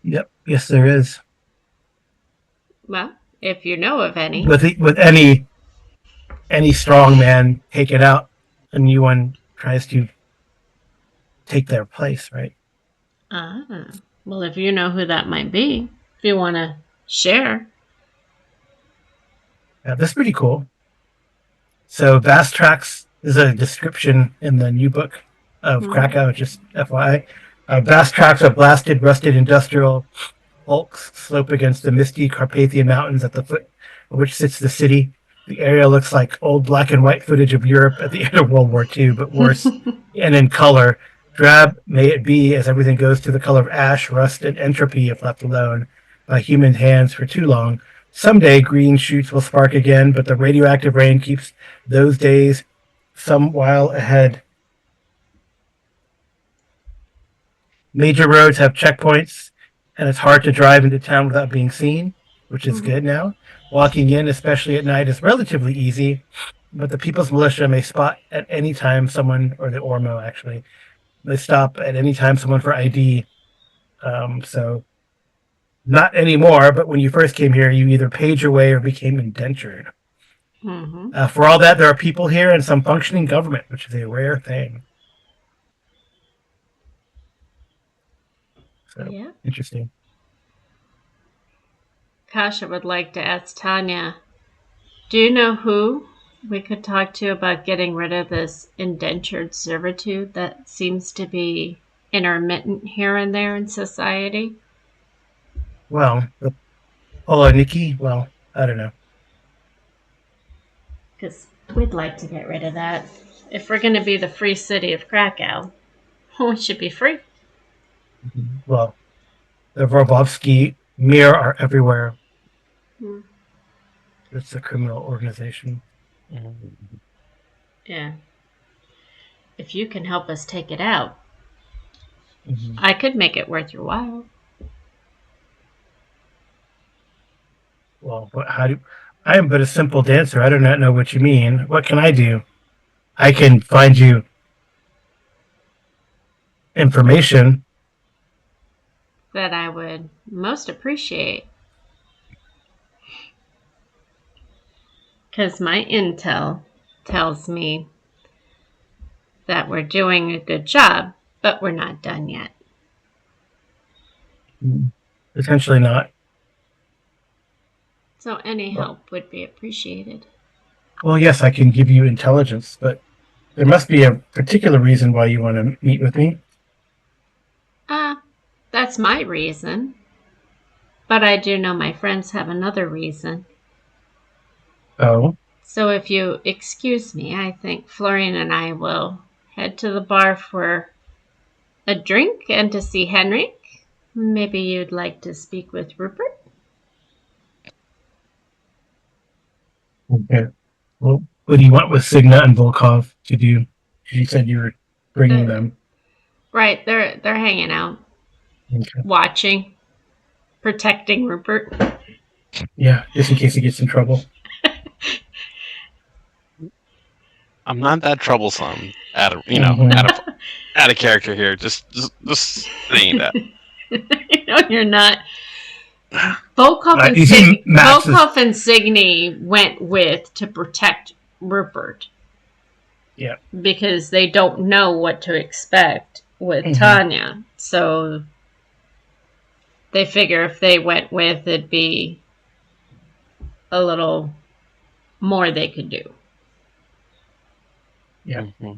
yep, yes, there is.
Well, if you know of any.
With any strong man taken out, a new one tries to take their place, right?
Ah. Well, if you know who that might be, if you want to share.
Yeah, that's pretty cool. So Vast Tracks is a description in the new book of
Mm-hmm.
Krakow, just FYI. Vast tracts of blasted, rusted industrial hulks slope against the misty Carpathian Mountains at the foot of which sits the city. The area looks like old black and white footage of Europe at the end of World War II, but worse, and in color. Drab may it be, as everything goes to the color of ash, rust, and entropy if left alone by human hands for too long. Someday green shoots will spark again, but the radioactive rain keeps those days some while ahead. Major roads have checkpoints, and it's hard to drive into town without being seen, which is
Mm-hmm.
good now. Walking in, especially at night, is relatively easy, but the People's Militia may spot at any time someone, or the Ormo actually, they stop at any time someone for ID. So not anymore, but when you first came here, you either paid your way or became indentured.
Mm-hmm.
For all that, there are people here and some functioning government, which is a rare thing. So
Yeah.
interesting.
Kasha would like to ask Tanya, do you know who we could talk to about getting rid of this indentured servitude that seems to be intermittent here and there in society?
Well, the Poloniki, well, I don't know.
Because we'd like to get rid of that. If we're going to be the free city of Krakow, we should be free.
Well, the Vorbovsky Mir are everywhere.
Hmm.
It's a criminal organization.
Mhm.
Yeah. If you can help us take it out,
Mm-hmm.
I could make it worth your while.
Well, how do I am but a simple dancer. I do not know what you mean. What can I do? I can find you information.
That I would most appreciate. Because my intel tells me that we're doing a good job, but we're not done yet.
Potentially not.
So any
Well,
help would be appreciated.
well, yes, I can give you intelligence, but there must be a particular reason why you want to meet with me.
Ah, that's my reason. But I do know my friends have another reason.
Oh,
So if you excuse me, I think Florian and I will head to the bar for a drink and to see Henrik. Maybe you'd like to speak with Rupert?
okay. Well, what do you want with Signa and Volkov to do? You said you were bringing
Uh,
them.
right, they're hanging out,
Okay.
watching, protecting Rupert.
Yeah, just in case he gets in trouble.
I'm not that troublesome. Out of
Mm-hmm.
out of character here. Just saying that.
No, you're not. Volkov and
You see, Max is
Volkov and Signy went with to protect Rupert
yeah.
because they don't know what to expect with
Mm-hmm.
Tanya. So they figure if they went with, it'd be a little more they could do.
Yeah.
Hmm.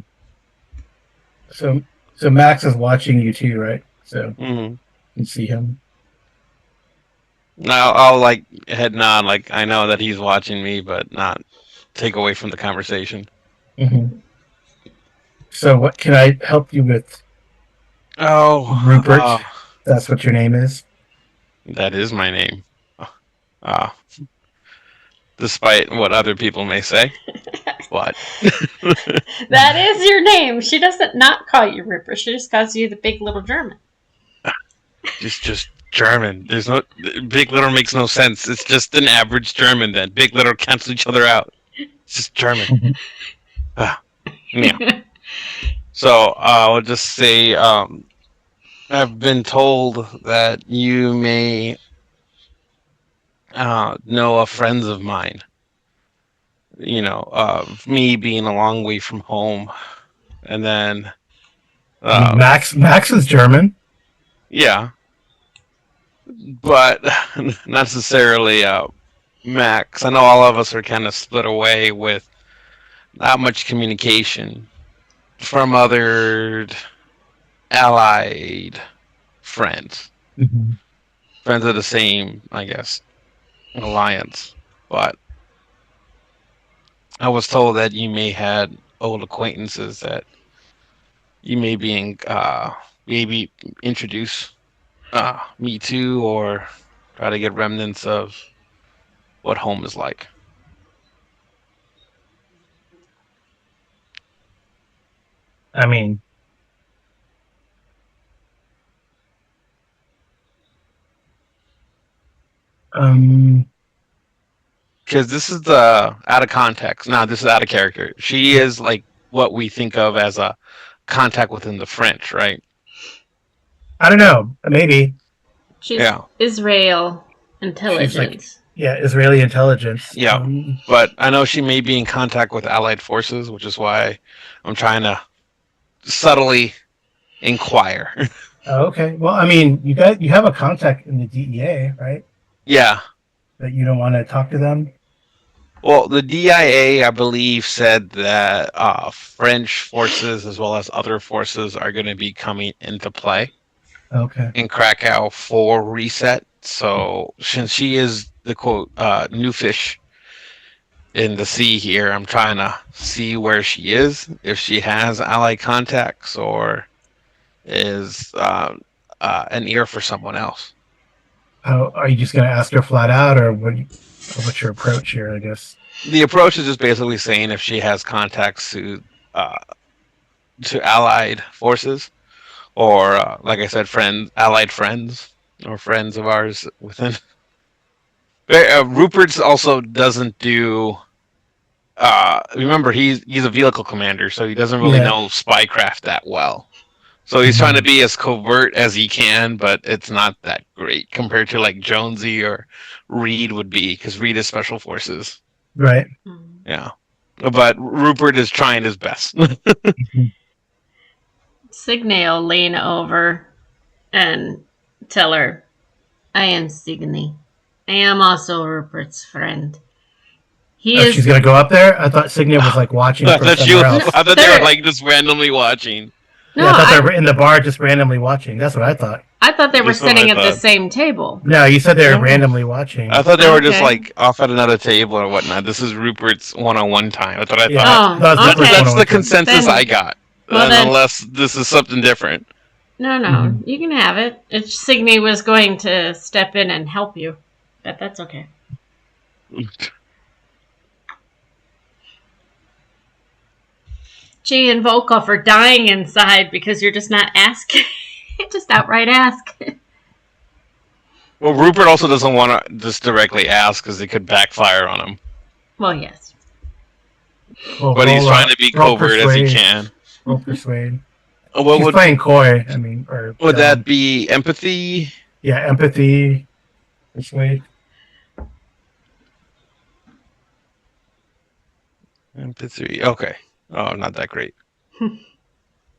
So so Max is watching you too, right? So
Hmm.
you can see him.
Now I'll like head nod, like I know that he's watching me, but not take away from the conversation.
Mm-hmm. So what can I help you with,
Oh,
Rupert? That's what your name is.
that is my name. Uh, despite what other people may say. What?
That is your name. She doesn't not call you Rupert. She just calls you the big little German.
Just German. There's no big little makes no sense. It's just an average German. Then big little cancel each other out. It's just German.
Mm-hmm.
Yeah. So I'll just say I've been told that you may know a friends of mine. Me being a long way from home, and then
I mean,
uh,
Max is German.
yeah, but not necessarily Max. I know all of us are kind of split away with not much communication from other allied friends,
Mm-hmm.
friends of the same, I guess, alliance. But I was told that you may had old acquaintances that you may be maybe introduce me to, or try to get remnants of what home is like.
I mean, um,
because this is the out of context. No, this is out of character. She
Yeah.
is like what we think of as a contact within the French, right?
I don't know. Maybe
She's
Yeah,
Israel
she's like,
intelligence.
yeah, Israeli intelligence.
yeah. But I know she may be in contact with Allied forces, which is why I'm trying to subtly inquire.
Oh, okay. Well, I mean, you have a contact in the DEA, right?
Yeah.
That you don't want to talk to them.
Well, the DIA, I believe, said that French forces as well as other forces are going to be coming into play
Okay.
in Krakow for reset. So since she is the quote new fish in the sea here, I'm trying to see where she is, if she has allied contacts or is an ear for someone else.
How are you just going to ask her flat out, or what's your approach here? I guess.
The approach is just basically saying if she has contacts uh, to allied forces or like I said, friends, allied friends, or friends of ours within. Rupert's also doesn't do. Remember, he's a vehicle commander, so he doesn't really
Yeah.
know spycraft that well. So he's trying to be as covert as he can, but it's not that great compared to like Jonesy or Reed would be, because Reed is special forces.
Right.
Mm.
Yeah, but Rupert is trying his best.
Signe will lean over and tell her, I am Signe. I am also Rupert's friend. He
Oh,
is.
she's going to go up there. I thought Signet was like watching
I
from
thought
somewhere else.
I thought they were
There.
like just randomly watching.
No,
Yeah, I thought they were in the bar just randomly watching. That's what I thought.
I thought they were
That's what I
sitting at the
thought.
same table.
No, you said they were
No.
randomly
I
watching.
thought they were just
Okay.
like off at another table or whatnot. This is Rupert's one-on-one time. That's what I
Yeah,
thought.
that was
Oh,
Rupert's
okay.
That's
one-on-one
the
time.
consensus
Then-
I got.
Well, then-
Unless this is something different.
No, you can have it. If Signe was going to step in and help you, but that's okay. She and Volkov are dying inside because you're just not asking. Just outright ask.
Well, Rupert also doesn't want to just directly ask because it could backfire on him.
Well, yes.
Well,
But he's
roll,
trying to be
roll
covert as he
persuade.
can.
Roll persuade.
What
She's
would
playing coy. I mean, or
that be? Empathy?
yeah, empathy, persuade.
Empathy. Okay. Oh, not that great.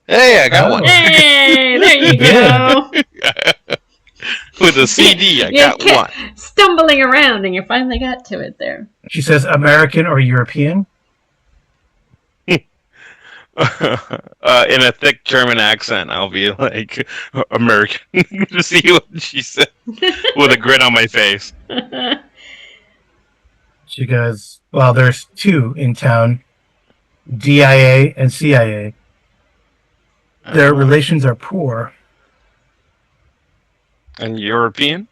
Hey, I got
Oh.
one.
Hey, there you go.
With a CD, I
You
got
kept
one.
stumbling around and you finally got to it there.
She says American or European.
In a thick German accent, I'll be like American to see what she said with a grin on my face.
She goes, well, there's two in town, DIA and CIA. Their relations are poor.
And European?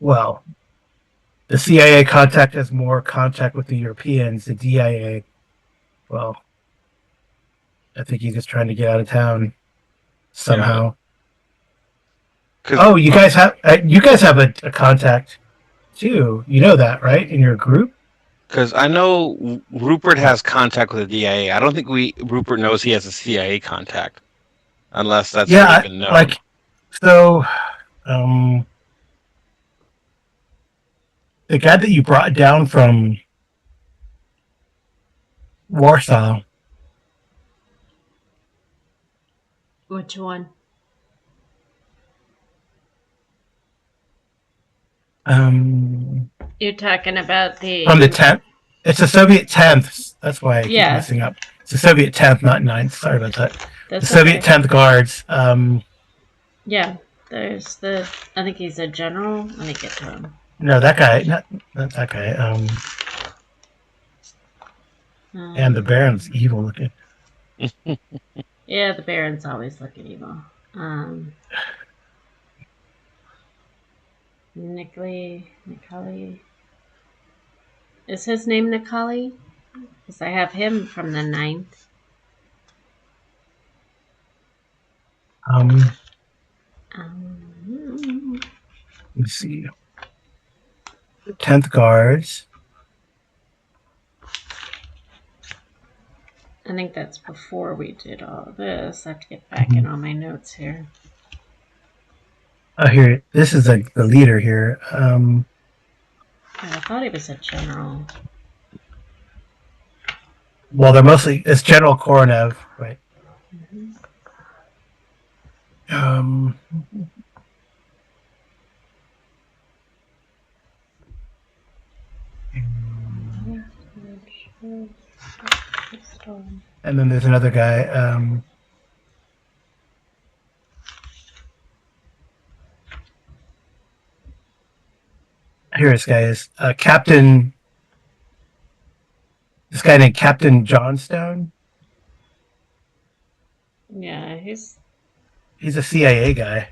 Well, the CIA contact has more contact with the Europeans. The DIA, well, I think he's just trying to get out of town somehow. Oh, you guys have a contact too. You know that, right? In your group.
Because I know Rupert has contact with the DIA. I don't think Rupert knows he has a CIA contact, unless that's already been known.
Like so. The guy that you brought down from Warsaw.
Which one? You're talking about the
From the 10th. It's a Soviet 10th. That's why I keep
Yeah.
messing up. It's a Soviet 10th, not 9th. Sorry about that.
That's
The Soviet
okay.
10th Guards.
Yeah, there's the. I think he's a general. Let me get to him.
No, that guy. Not that guy. And the Baron's evil looking.
Yeah, the Baron's always looking evil. Nikoli. Is his name Nikoli? Because I have him from the 9th.
Let me see. 10th Guards.
I think that's before we did all this. I have to get back in all my notes here.
Oh, here, this is the leader here.
I thought he was a general.
Well, they're mostly, it's General Koronev, right? Mm-hmm. And then there's another guy. Here this guy is Captain. This guy named Captain Johnstone.
Yeah,
he's a CIA guy.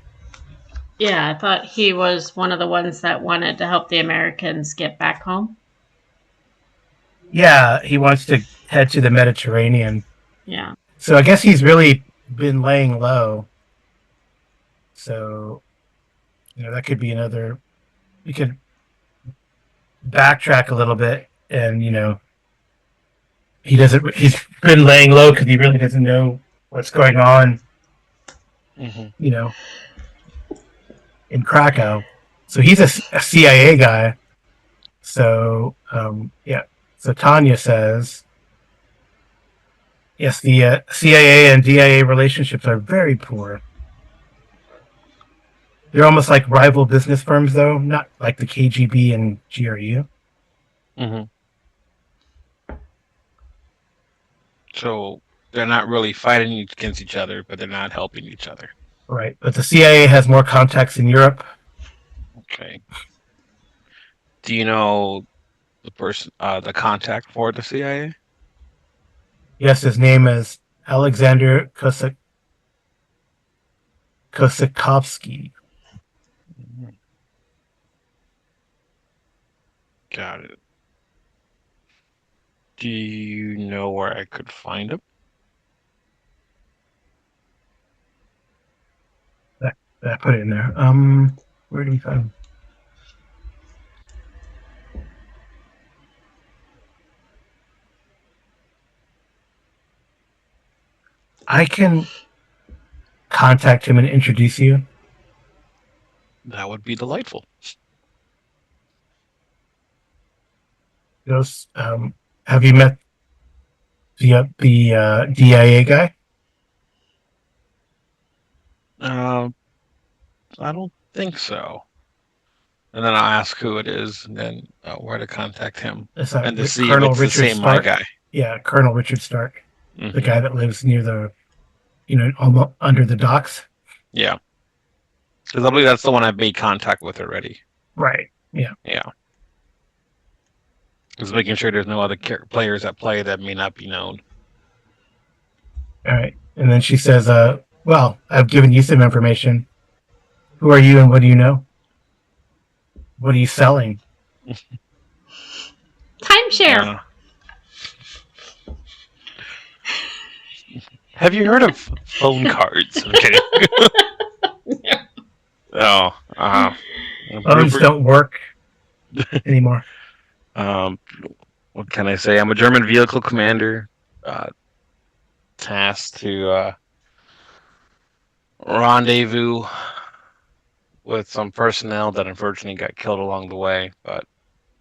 Yeah, I thought he was one of the ones that wanted to help the Americans get back home.
Yeah, he wants to head to the Mediterranean.
Yeah.
So I guess he's really been laying low. So, that could be another. We could backtrack a little bit, and he doesn't. He's been laying low because he really doesn't know what's going on.
Mm-hmm.
In Krakow. So he's a CIA guy. So yeah. So Tanya says, yes, the CIA and DIA relationships are very poor. They're almost like rival business firms, though, not like the KGB and GRU.
Mm-hmm. So they're not really fighting against each other, but they're not helping each other.
Right. But the CIA has more contacts in Europe.
Okay. Do you know the person, the contact for the CIA?
Yes, his name is Alexander Kosakovsky.
Got it. Do you know where I could find him?
I put it in there. Where do we find him? I can contact him and introduce you.
That would be delightful.
Have you met the DIA guy?
I don't think so. And then I'll ask who it is, and then where to contact him, and to see
Colonel
if it's
Richard
the same
Stark.
My guy.
Yeah, Colonel Richard Stark, the guy that lives near the, almost under the docks.
Yeah, because I believe that's the one I've made contact with already.
Right. Yeah.
Yeah. Just making sure there's no other players at play that may not be known.
All right. And then she says, well, I've given you some information. Who are you and what do you know? What are you selling?
Timeshare.
Have you heard of phone cards? Okay. Oh,
phones don't work anymore.
What can I say? I'm a German vehicle commander, tasked to rendezvous with some personnel that unfortunately got killed along the way, but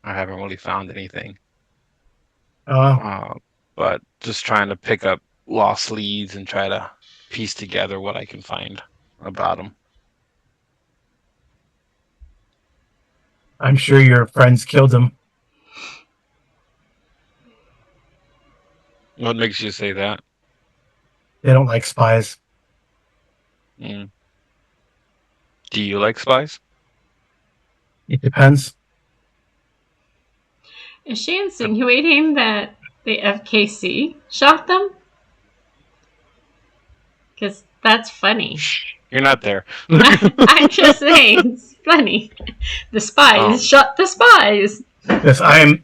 I haven't really found anything. But just trying to pick up lost leads and try to piece together what I can find about them.
I'm sure your friends killed him.
What makes you say that?
They don't like spies.
Mm. Do you like spies?
It depends.
Is she insinuating that the FKC shot them? Because that's funny.
You're not there.
I'm just saying, it's funny. The spies shot the spies.
Because I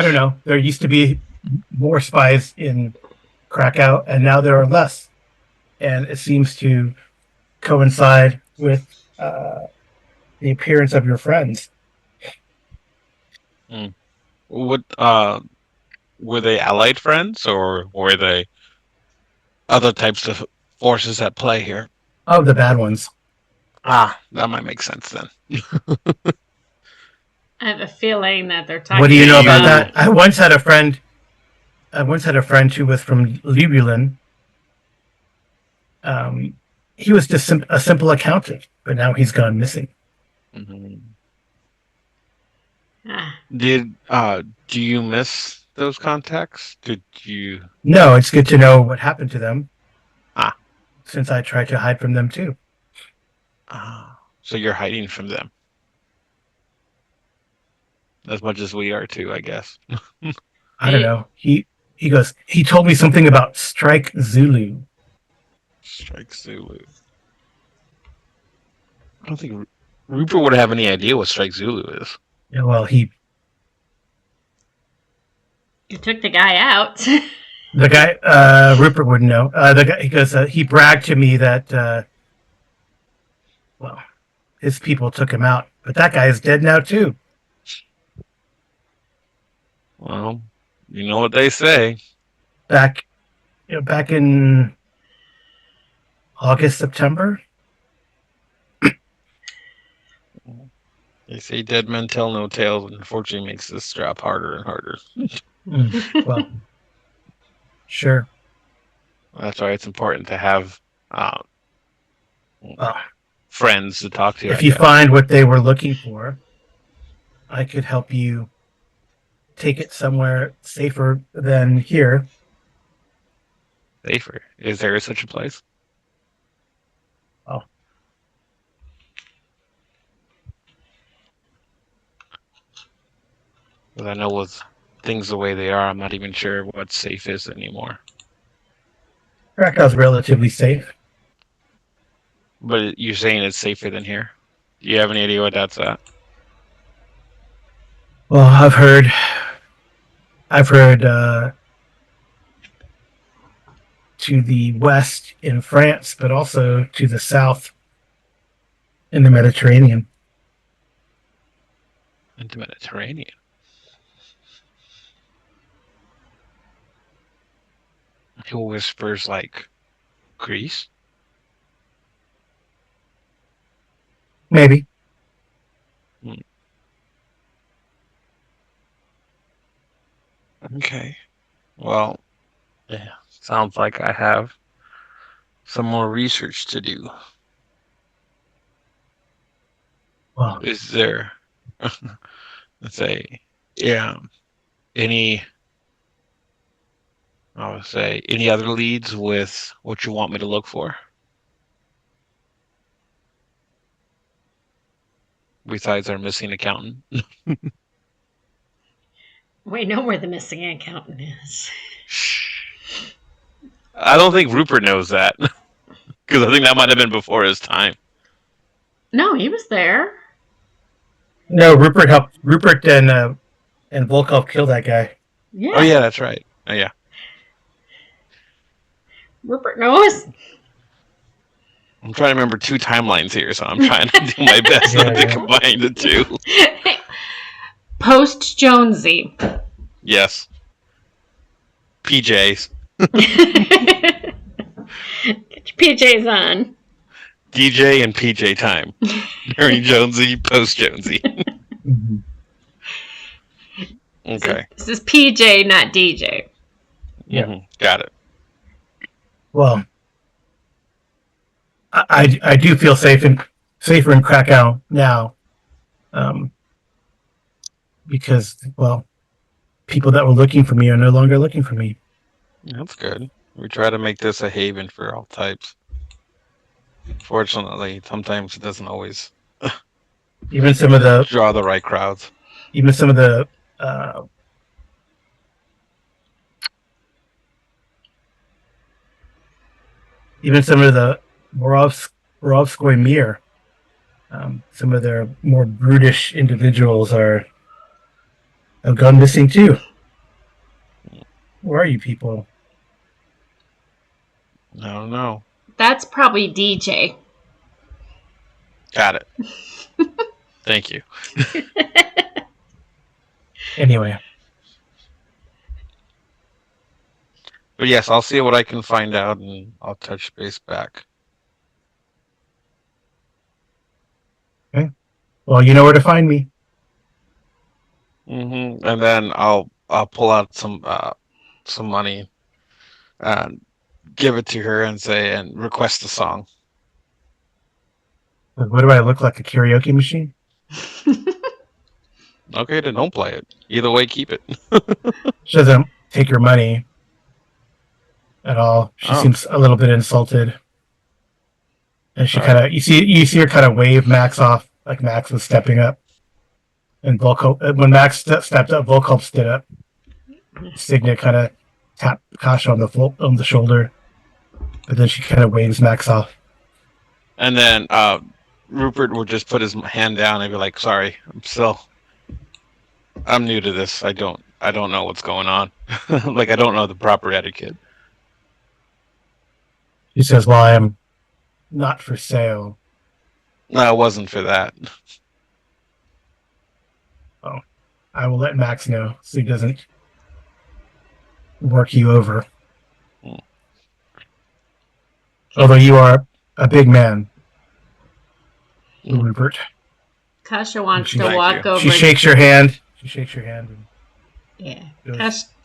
don't know. There used to be more spies in Krakow, and now there are less. And it seems to coincide with the appearance of your friends.
Mm. What were they allied friends or were they other types of forces at play here?
Oh, the bad ones.
Ah, that might make sense then.
I have a feeling that they're
What do
talking
you
Do
know about
about.
that?
you
I once had a friend. I once had a friend who was from Libulin. Um, he was just a simple accountant, but now he's gone missing.
mhm.
Ah,
Did do you miss those contacts? Did you
No, it's good to know what happened to them
ah
since I tried to hide from them too.
so you're hiding from them as much as we are too, I guess.
I don't know. He goes. He told me something about Strike Zulu.
Strike Zulu. I don't think Rupert would have any idea what Strike Zulu is.
Yeah, well,
you took the guy out.
the guy Rupert wouldn't know. The guy because he bragged to me that well his people took him out, but that guy is dead now too.
Well, you know what they say.
Back back in August September.
They say dead men tell no tales, and unfortunately makes this job harder and harder.
Well, sure.
That's why it's important to have uh,
Well,
friends to talk to,
if
I
you
guess.
find what they were looking for, I could help you take it somewhere safer than here.
Safer. Is there such a place?
Oh,
Because I know with things the way they are, I'm not even sure what safe is anymore.
Krakow's relatively safe.
But you're saying it's safer than here? Do you have any idea what that's at?
Well, I've heard to the west in France, but also to the south in the Mediterranean.
In the Mediterranean. Who whispers like Greece?
Maybe.
Hmm. Okay. Well, yeah. Sounds like I have some more research to do.
Well,
Is there, let's say, yeah, any, I would say, any other leads with what you want me to look for besides our missing accountant?
We know where the missing accountant is.
Shh. I don't think Rupert knows that because I think that might have been before his time.
No, he was there.
no, Rupert and Volkov killed that guy.
Oh
Yeah,
yeah, that's right. Oh yeah,
Rupert knows.
I'm trying to remember two timelines here, so I'm trying to do my best
Yeah,
not to
yeah.
combine the two.
Post Jonesy.
Yes, PJs,
Get your PJs on.
DJ and PJ time during Jonesy, post Jonesy.
Mhm.
Okay,
This is PJ, not DJ.
Yeah.
got it.
Well, I do feel safer in Krakow now, um, because well, people that were looking for me are no longer looking for me.
That's good. We try to make this a haven for all types. Fortunately, sometimes it doesn't always
Even some of the
draw the right crowds.
even some of the uh, even some of the Borovskoy Mir, some of their more brutish individuals have gone missing too. Where are you people?
I don't know.
That's probably DJ.
Got it. Thank you.
Anyway,
But yes, I'll see what I can find out, and I'll touch base back.
okay. Well, you know where to find me.
And then I'll pull out some money, and give it to her, and request a song.
What do I look like? A karaoke machine?
Okay, then don't play it. Either way, keep it.
She doesn't take your money at all. She seems a little bit insulted. And she kind of, you see her kind of wave Max off, like Max was stepping up. And when Max stepped up, Volkov stood up. Signet kind of tapped Kasha on the shoulder, but then she kind of waves Max off.
And then Rupert will just put his hand down and be like, "Sorry, I'm new to this. I don't know what's going on. Like, I don't know the proper etiquette."
She says, "Well, I am not for sale."
No, it wasn't for that.
Oh, I will let Max know so he doesn't work you over. Although you are a big man, Rupert.
Kasha wants to walk over.
She shakes your hand. And
yeah.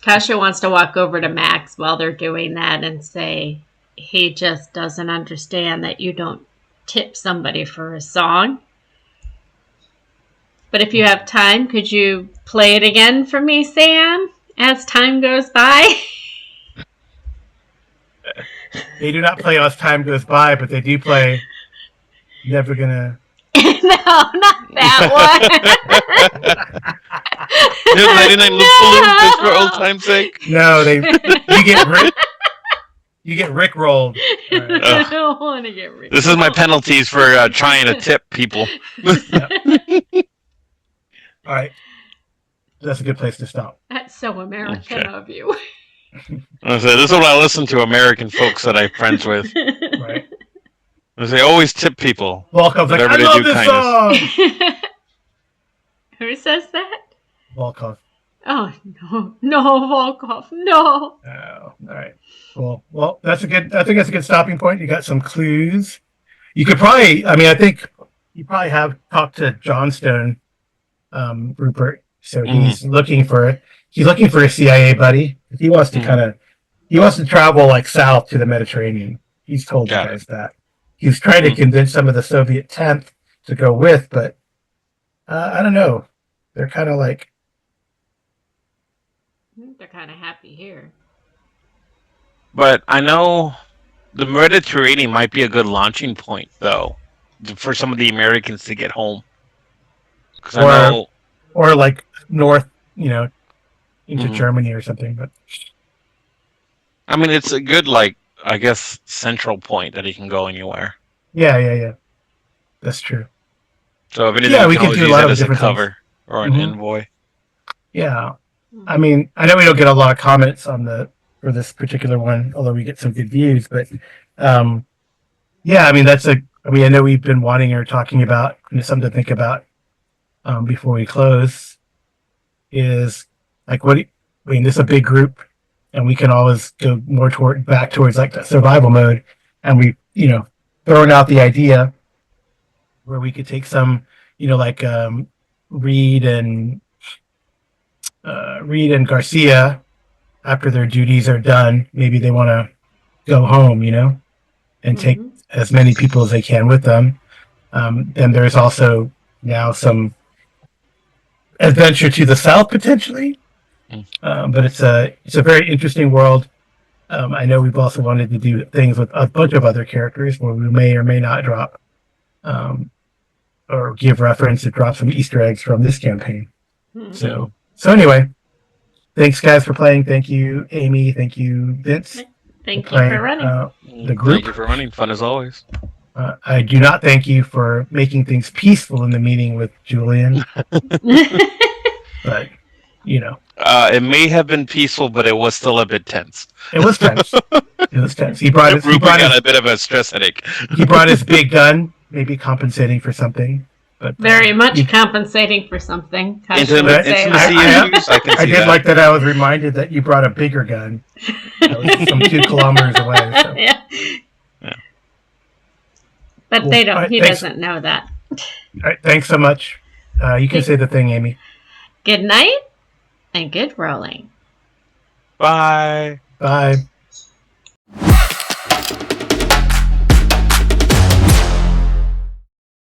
Kasha wants to walk over to Max while they're doing that and say, he just doesn't understand that you don't tip somebody for a song. But if you have time, could you play it again for me, Sam, as time goes by?
They do not play as time goes by, but they do play Never Gonna...
No, not that one.
There's 99 Loop Balloons just for old time's sake.
No, you get Rick rolled.
Right. I don't want to get Rick.
This is my penalties for trying to tip people.
All right, that's a good place to stop.
That's so American of you.
This is what I listen to American folks that I'm friends with.
Right.
They always tip people.
Volkov's like, I love this song.
Who says that?
Volkov.
Oh no, Volkov, no.
Oh, all right. Cool. Well, I think that's a good stopping point. You got some clues. You could probably, I think you probably have talked to Johnstone, Rupert. So he's looking for a CIA buddy. He wants to travel like south to the Mediterranean. He's told you guys that. He's trying to convince some of the Soviet 10th to go with, but I don't know. They're kind of like...
They're kind of happy here.
But I know the Mediterranean might be a good launching point, though, for some of the Americans to get home.
Or like north, into Germany or something. But
it's a good, central point that he can go anywhere.
Yeah. That's true.
So if anything,
we can do a lot of different
cover
things.
Or an envoy.
Yeah. I know we don't get a lot of comments for this particular one, although we get some good views, but I know we've been wanting or talking about, and it's something to think about before we close, is like, this is a big group, and we can always go more back towards like the survival mode, and we, throwing out the idea where we could take some, Reed and Garcia, after their duties are done, maybe they want to go home, and take as many people as they can with them. Then there's also now some adventure to the south potentially, but it's a very interesting world. I know we've also wanted to do things with a bunch of other characters where we may or may not drop or give reference to drop some Easter eggs from this campaign. So anyway, thanks guys for playing. Thank you, Amy. Thank you, Vince.
Thank you for running.
The group. Thank you for running. Fun as always.
I do not thank you for making things peaceful in the meeting with Julian. But,
it may have been peaceful, but it was still a bit tense.
It was tense. He got a bit of
a stress headache.
He brought his big gun, maybe compensating for something. But
Very much compensating for something.
Intimacy issues. I can see
I did
that.
like that. I was reminded that you brought a bigger gun. That was some 2 kilometers away. So.
Yeah. But
Cool.
they don't.
Right,
he
thanks.
doesn't know that.
All right, thanks so much. You can say the thing, Amy.
Good night and good rolling.
Bye.
Bye.